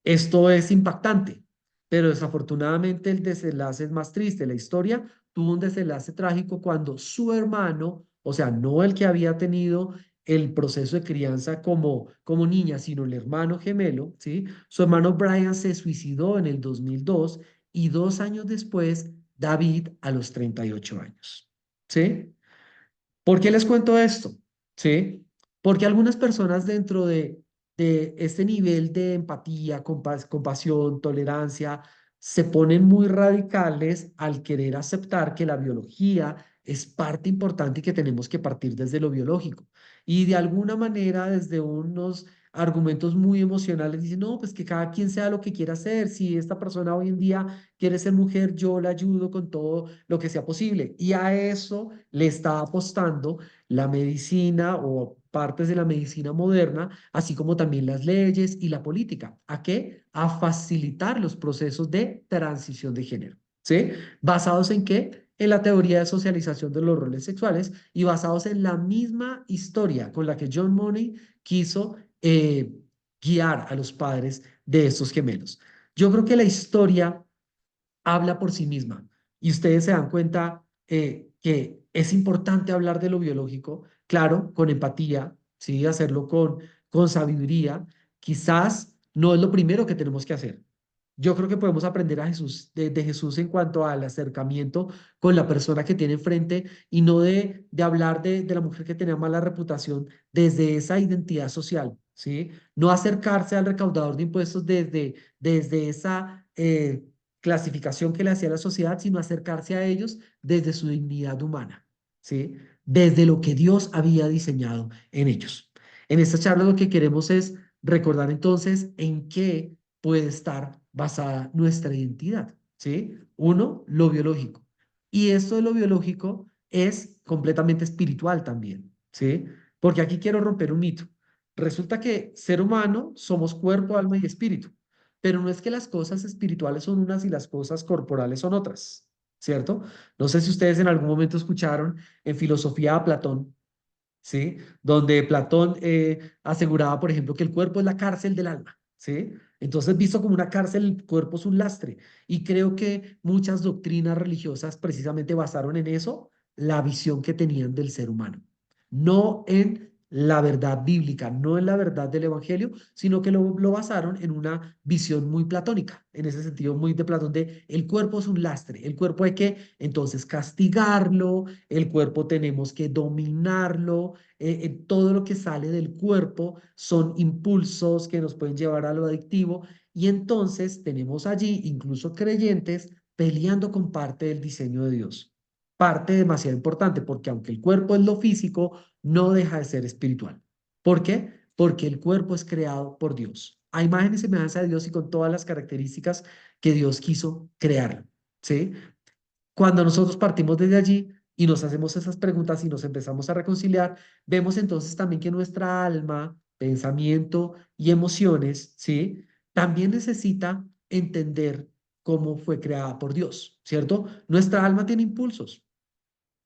Esto es impactante, pero desafortunadamente el desenlace es más triste. La historia tuvo un desenlace trágico cuando su hermano, o sea, no el que había tenido el proceso de crianza como niña, sino el hermano gemelo, ¿sí? Su hermano Brian se suicidó en el 2002 y 2 años después, David a los 38 años, ¿sí? ¿Por qué les cuento esto? ¿Sí? Porque algunas personas dentro de este nivel de empatía, compasión, tolerancia, se ponen muy radicales al querer aceptar que la biología es parte importante y que tenemos que partir desde lo biológico. Y de alguna manera, desde unos argumentos muy emocionales, dicen, no, pues que cada quien sea lo que quiera hacer, si esta persona hoy en día quiere ser mujer, yo la ayudo con todo lo que sea posible. Y a eso le está apostando la medicina o partes de la medicina moderna, así como también las leyes y la política. ¿A qué? A facilitar los procesos de transición de género. ¿Sí? ¿Basados en qué? En la teoría de socialización de los roles sexuales y basados en la misma historia con la que John Money quiso guiar a los padres de estos gemelos. Yo creo que la historia habla por sí misma y ustedes se dan cuenta que es importante hablar de lo biológico, claro, con empatía, ¿sí? Hacerlo con sabiduría. Quizás no es lo primero que tenemos que hacer. Yo creo que podemos aprender a Jesús, de Jesús en cuanto al acercamiento con la persona que tiene enfrente y no de hablar de la mujer que tenía mala reputación desde esa identidad social, ¿sí? No acercarse al recaudador de impuestos desde esa clasificación que le hacía la sociedad, sino acercarse a ellos desde su dignidad humana, ¿sí? Desde lo que Dios había diseñado en ellos. En esta charla lo que queremos es recordar entonces en qué puede estar basada nuestra identidad, ¿sí? Uno, lo biológico. Y esto de lo biológico es completamente espiritual también, ¿sí? Porque aquí quiero romper un mito. Resulta que ser humano somos cuerpo, alma y espíritu, pero no es que las cosas espirituales son unas y las cosas corporales son otras, ¿cierto? No sé si ustedes en algún momento escucharon en filosofía a Platón, ¿sí? Donde Platón aseguraba, por ejemplo, que el cuerpo es la cárcel del alma, ¿sí? Entonces, visto como una cárcel, el cuerpo es un lastre. Y creo que muchas doctrinas religiosas precisamente basaron en eso, la visión que tenían del ser humano. No en la verdad bíblica, no en la verdad del evangelio, sino que lo basaron en una visión muy platónica, en ese sentido muy de Platón, de el cuerpo es un lastre, el cuerpo hay que entonces castigarlo, el cuerpo tenemos que dominarlo, todo lo que sale del cuerpo son impulsos que nos pueden llevar a lo adictivo y entonces tenemos allí incluso creyentes peleando con parte del diseño de Dios. Parte demasiado importante porque aunque el cuerpo es lo físico, no deja de ser espiritual. ¿Por qué? Porque el cuerpo es creado por Dios, a imagen y semejanza de Dios y con todas las características que Dios quiso crearlo. ¿Sí? Cuando nosotros partimos desde allí y nos hacemos esas preguntas y nos empezamos a reconciliar, vemos entonces también que nuestra alma, pensamiento y emociones, ¿sí? También necesita entender cómo fue creada por Dios, ¿cierto? Nuestra alma tiene impulsos,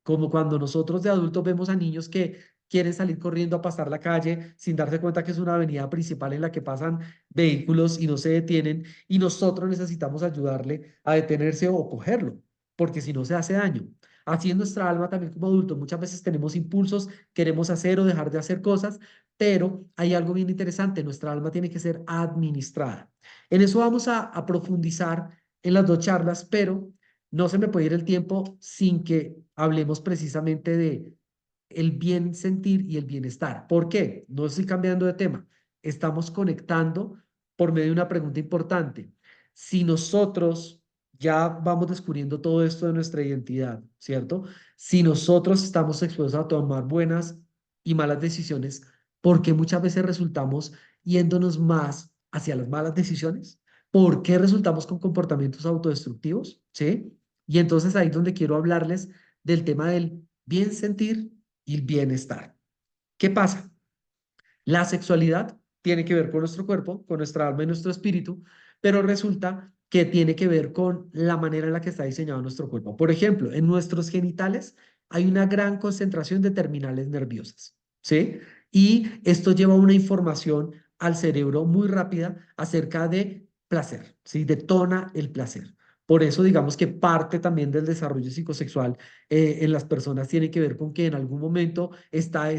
como cuando nosotros de adultos vemos a niños que quieren salir corriendo a pasar la calle sin darse cuenta que es una avenida principal en la que pasan vehículos y no se detienen y nosotros necesitamos ayudarle a detenerse o cogerlo, porque si no se hace daño. Así en nuestra alma también como adultos, muchas veces tenemos impulsos, queremos hacer o dejar de hacer cosas, pero hay algo bien interesante, nuestra alma tiene que ser administrada. En eso vamos a profundizar en las dos charlas, pero no se me puede ir el tiempo sin que hablemos precisamente de el bien sentir y el bienestar. ¿Por qué? No estoy cambiando de tema. Estamos conectando por medio de una pregunta importante. Si nosotros ya vamos descubriendo todo esto de nuestra identidad, ¿cierto? Si nosotros estamos expuestos a tomar buenas y malas decisiones, ¿por qué muchas veces resultamos yéndonos más hacia las malas decisiones? ¿Por qué resultamos con comportamientos autodestructivos? ¿Sí? Y entonces ahí es donde quiero hablarles del tema del bien sentir y el bienestar. ¿Qué pasa? La sexualidad tiene que ver con nuestro cuerpo, con nuestra alma y nuestro espíritu, pero resulta que tiene que ver con la manera en la que está diseñado nuestro cuerpo. Por ejemplo, en nuestros genitales hay una gran concentración de terminales nerviosas, ¿sí? Y esto lleva una información al cerebro muy rápida acerca de placer, ¿sí? Detona el placer. Por eso digamos que parte también del desarrollo psicosexual en las personas tiene que ver con que en algún momento está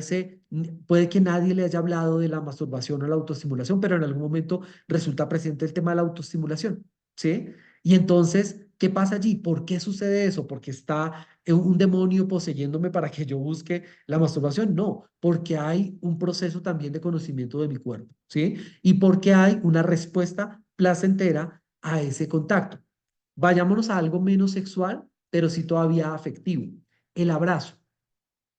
puede que nadie le haya hablado de la masturbación o la autoestimulación, pero en algún momento resulta presente el tema de la autoestimulación, ¿sí? Y entonces, ¿qué pasa allí? ¿Por qué sucede eso? ¿Porque está un demonio poseyéndome para que yo busque la masturbación? No, porque hay un proceso también de conocimiento de mi cuerpo, ¿sí? Y porque hay una respuesta placentera a ese contacto. Vayámonos a algo menos sexual, pero sí todavía afectivo. El abrazo,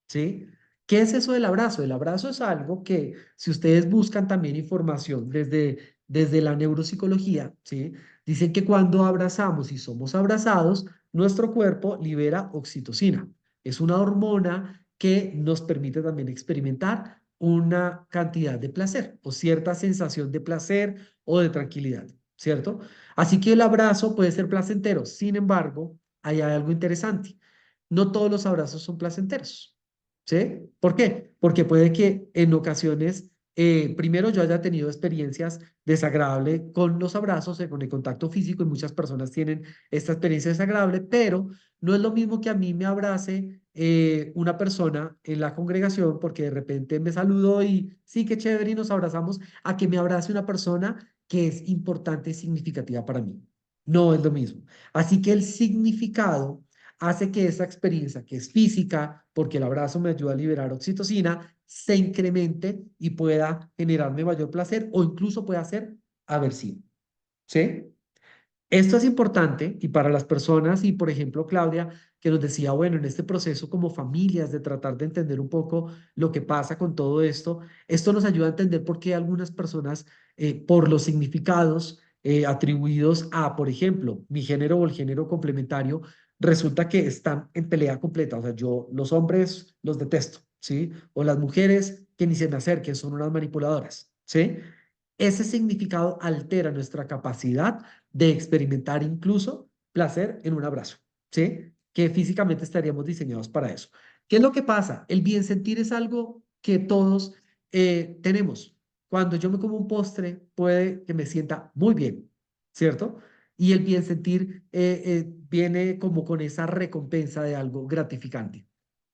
¿sí? ¿Qué es eso del abrazo? El abrazo es algo que, si ustedes buscan también información desde la neuropsicología, ¿sí? Dicen que cuando abrazamos y somos abrazados, nuestro cuerpo libera oxitocina. Es una hormona que nos permite también experimentar una cantidad de placer o cierta sensación de placer o de tranquilidad, ¿cierto? Así que el abrazo puede ser placentero. Sin embargo, hay algo interesante. No todos los abrazos son placenteros. ¿Sí? ¿Por qué? Porque puede que en ocasiones, primero yo haya tenido experiencias desagradables con los abrazos, con el contacto físico, y muchas personas tienen esta experiencia desagradable, pero no es lo mismo que a mí me abrace una persona en la congregación porque de repente me saludó y sí, qué chévere y nos abrazamos, a que me abrace una persona que es importante y significativa para mí. No es lo mismo. Así que el significado hace que esa experiencia, que es física, porque el abrazo me ayuda a liberar oxitocina, se incremente y pueda generarme mayor placer o incluso pueda ser aversivo. ¿Sí? Esto es importante y para las personas, y por ejemplo, Claudia, que nos decía, bueno, en este proceso como familias de tratar de entender un poco lo que pasa con todo esto nos ayuda a entender por qué algunas personas, por los significados atribuidos a, por ejemplo, mi género o el género complementario, resulta que están en pelea completa. O sea, yo los hombres los detesto, ¿sí? O las mujeres que ni se me acerquen, son unas manipuladoras, ¿sí? Ese significado altera nuestra capacidad de experimentar incluso placer en un abrazo, ¿sí? Que físicamente estaríamos diseñados para eso. ¿Qué es lo que pasa? El bien sentir es algo que todos tenemos. Cuando yo me como un postre, puede que me sienta muy bien, ¿cierto? Y el bien sentir viene como con esa recompensa de algo gratificante.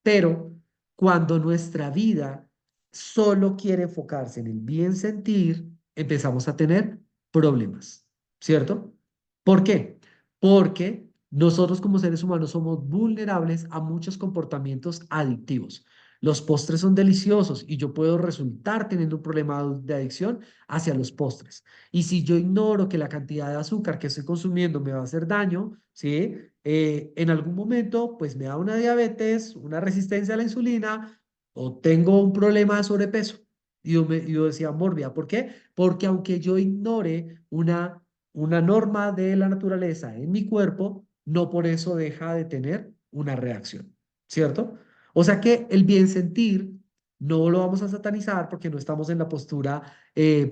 Pero cuando nuestra vida solo quiere enfocarse en el bien sentir, empezamos a tener problemas, ¿cierto? ¿Por qué? Porque nosotros como seres humanos somos vulnerables a muchos comportamientos adictivos. Los postres son deliciosos y yo puedo resultar teniendo un problema de adicción hacia los postres. Y si yo ignoro que la cantidad de azúcar que estoy consumiendo me va a hacer daño, ¿sí? En algún momento, pues me da una diabetes, una resistencia a la insulina o tengo un problema de sobrepeso. Y yo decía, Morbia, ¿por qué? Porque aunque yo ignore una norma de la naturaleza en mi cuerpo, no por eso deja de tener una reacción, ¿cierto? O sea que el bien sentir no lo vamos a satanizar porque no estamos en la postura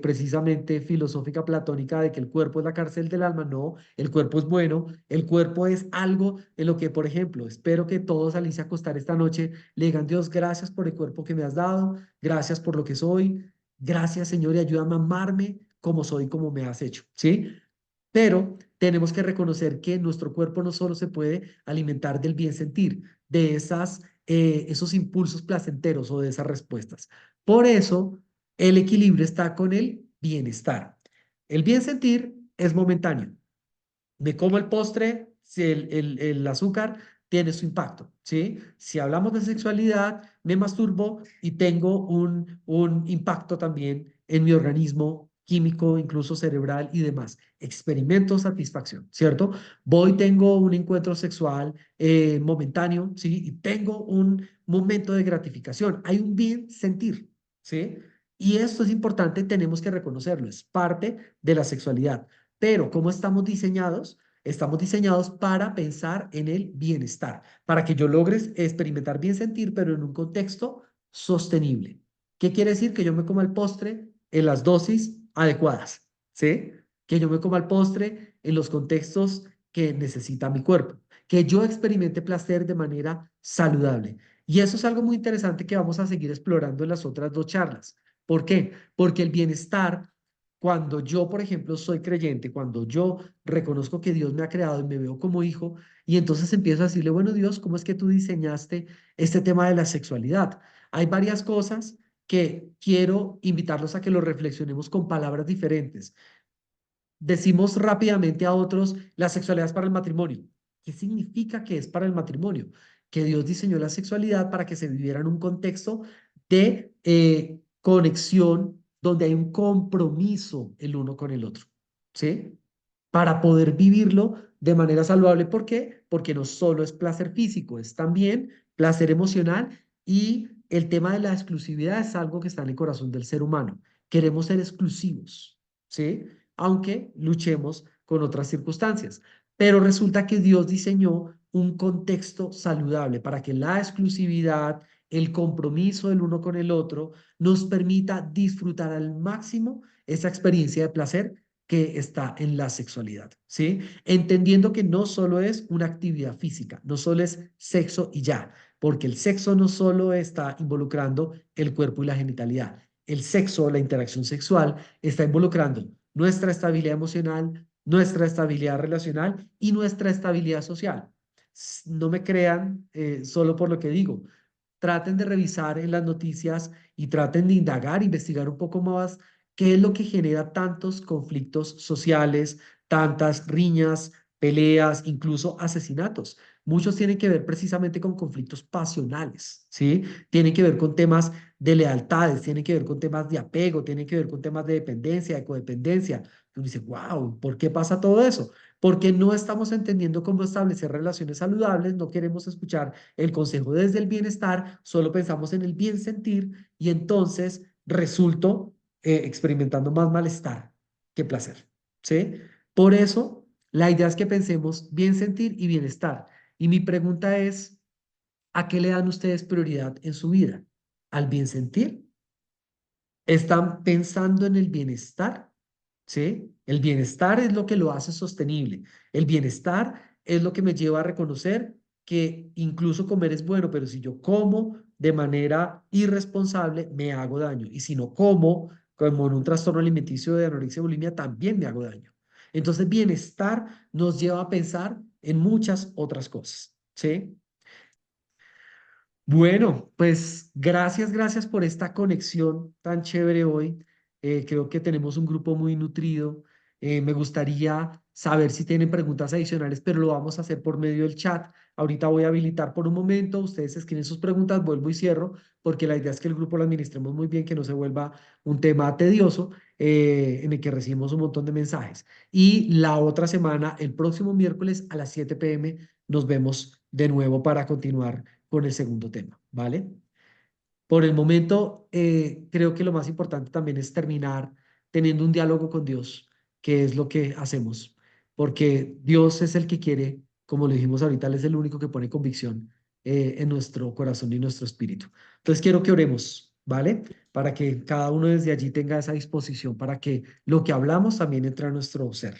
precisamente filosófica platónica de que el cuerpo es la cárcel del alma. No, el cuerpo es bueno, el cuerpo es algo en lo que, por ejemplo, espero que todos al irse a acostar esta noche le digan, Dios, gracias por el cuerpo que me has dado, gracias por lo que soy, gracias Señor y ayúdame a amarme como soy, como me has hecho, ¿sí? Pero tenemos que reconocer que nuestro cuerpo no solo se puede alimentar del bien sentir, de esos impulsos placenteros o de esas respuestas. Por eso, el equilibrio está con el bienestar. El bien sentir es momentáneo. Me como el postre, si el azúcar tiene su impacto, ¿sí? Si hablamos de sexualidad, me masturbo y tengo un impacto también en mi organismo químico, incluso cerebral y demás. Experimento satisfacción, ¿cierto? Voy, tengo un encuentro sexual momentáneo, ¿sí? Y tengo un momento de gratificación. Hay un bien sentir, ¿sí? Y esto es importante, tenemos que reconocerlo, es parte de la sexualidad. Pero ¿cómo estamos diseñados? Estamos diseñados para pensar en el bienestar, para que yo logre experimentar bien sentir, pero en un contexto sostenible. ¿Qué quiere decir? Que yo me coma el postre en las dosis adecuadas, ¿sí? Que yo me coma el postre en los contextos que necesita mi cuerpo, que yo experimente placer de manera saludable. Y eso es algo muy interesante que vamos a seguir explorando en las otras dos charlas. ¿Por qué? Porque el bienestar, cuando yo, por ejemplo, soy creyente, cuando yo reconozco que Dios me ha creado y me veo como hijo, y entonces empiezo a decirle, bueno, Dios, ¿cómo es que tú diseñaste este tema de la sexualidad? Hay varias cosas que quiero invitarlos a que lo reflexionemos con palabras diferentes. Decimos rápidamente a otros, la sexualidad es para el matrimonio. ¿Qué significa que es para el matrimonio? Que Dios diseñó la sexualidad para que se viviera en un contexto de conexión donde hay un compromiso el uno con el otro, ¿sí? Para poder vivirlo de manera saludable. ¿Por qué? Porque no solo es placer físico, es también placer emocional y el tema de la exclusividad es algo que está en el corazón del ser humano. Queremos ser exclusivos, ¿sí? Aunque luchemos con otras circunstancias. Pero resulta que Dios diseñó un contexto saludable para que la exclusividad, el compromiso del uno con el otro, nos permita disfrutar al máximo esa experiencia de placer que está en la sexualidad, ¿sí? Entendiendo que no solo es una actividad física, no solo es sexo y ya, porque el sexo no solo está involucrando el cuerpo y la genitalidad, el sexo, la interacción sexual, está involucrando nuestra estabilidad emocional, nuestra estabilidad relacional y nuestra estabilidad social. No me crean solo por lo que digo. Traten de revisar en las noticias y traten de indagar, investigar un poco más qué es lo que genera tantos conflictos sociales, tantas riñas, peleas, incluso asesinatos. Muchos tienen que ver precisamente con conflictos pasionales, ¿sí? Tienen que ver con temas de lealtades, tienen que ver con temas de apego, tienen que ver con temas de dependencia, de codependencia. Uno dice, wow, ¿por qué pasa todo eso? Porque no estamos entendiendo cómo establecer relaciones saludables, no queremos escuchar el consejo desde el bienestar, solo pensamos en el bien sentir y entonces resulto experimentando más malestar que placer, ¿sí? Por eso, la idea es que pensemos bien sentir y bienestar. Y mi pregunta es, ¿a qué le dan ustedes prioridad en su vida? ¿Al bien sentir? ¿Están pensando en el bienestar? ¿Sí? El bienestar es lo que lo hace sostenible. El bienestar es lo que me lleva a reconocer que incluso comer es bueno, pero si yo como de manera irresponsable, me hago daño. Y si no como, como en un trastorno alimenticio de anorexia y bulimia, también me hago daño. Entonces, bienestar nos lleva a pensar en muchas otras cosas. ¿Sí? Bueno, pues gracias por esta conexión tan chévere hoy. Creo que tenemos un grupo muy nutrido. Me gustaría saber si tienen preguntas adicionales, pero lo vamos a hacer por medio del chat. Ahorita voy a habilitar por un momento. Ustedes escriben sus preguntas, vuelvo y cierro, porque la idea es que el grupo lo administremos muy bien, que no se vuelva un tema tedioso en el que recibimos un montón de mensajes. Y la otra semana, el próximo miércoles a las 7 p.m., nos vemos de nuevo para continuar con el segundo tema, ¿vale? Por el momento, creo que lo más importante también es terminar teniendo un diálogo con Dios, que es lo que hacemos, porque Dios es el que quiere, como le dijimos ahorita, Él es el único que pone convicción en nuestro corazón y nuestro espíritu. Entonces quiero que oremos, ¿vale? Para que cada uno desde allí tenga esa disposición, para que lo que hablamos también entre a nuestro ser.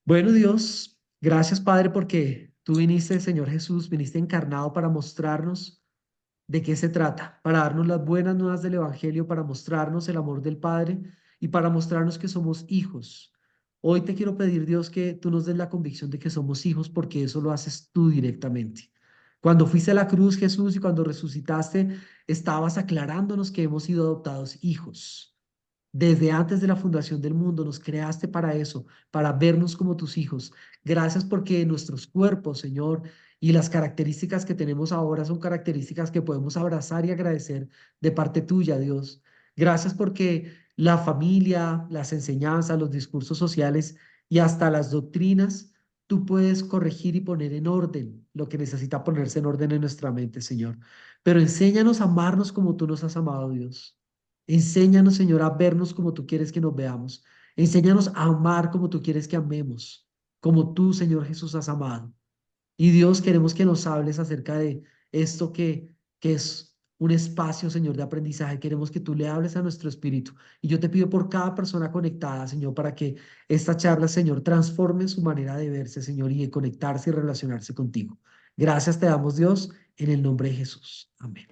Bueno, Dios, gracias, Padre, porque tú viniste, Señor Jesús, viniste encarnado para mostrarnos de qué se trata, para darnos las buenas nuevas del Evangelio, para mostrarnos el amor del Padre y para mostrarnos que somos hijos. Hoy te quiero pedir, Dios, que tú nos des la convicción de que somos hijos porque eso lo haces tú directamente. Cuando fuiste a la cruz, Jesús, y cuando resucitaste, estabas aclarándonos que hemos sido adoptados hijos. Desde antes de la fundación del mundo nos creaste para eso, para vernos como tus hijos. Gracias porque nuestros cuerpos, Señor, y las características que tenemos ahora son características que podemos abrazar y agradecer de parte tuya, Dios. Gracias porque la familia, las enseñanzas, los discursos sociales y hasta las doctrinas, tú puedes corregir y poner en orden lo que necesita ponerse en orden en nuestra mente, Señor. Pero enséñanos a amarnos como tú nos has amado, Dios. Enséñanos, Señor, a vernos como tú quieres que nos veamos. Enséñanos a amar como tú quieres que amemos, como tú, Señor Jesús, has amado. Y Dios, queremos que nos hables acerca de esto que es un espacio, Señor, de aprendizaje. Queremos que tú le hables a nuestro espíritu. Y yo te pido por cada persona conectada, Señor, para que esta charla, Señor, transforme su manera de verse, Señor, y de conectarse y relacionarse contigo. Gracias te damos, Dios, en el nombre de Jesús. Amén.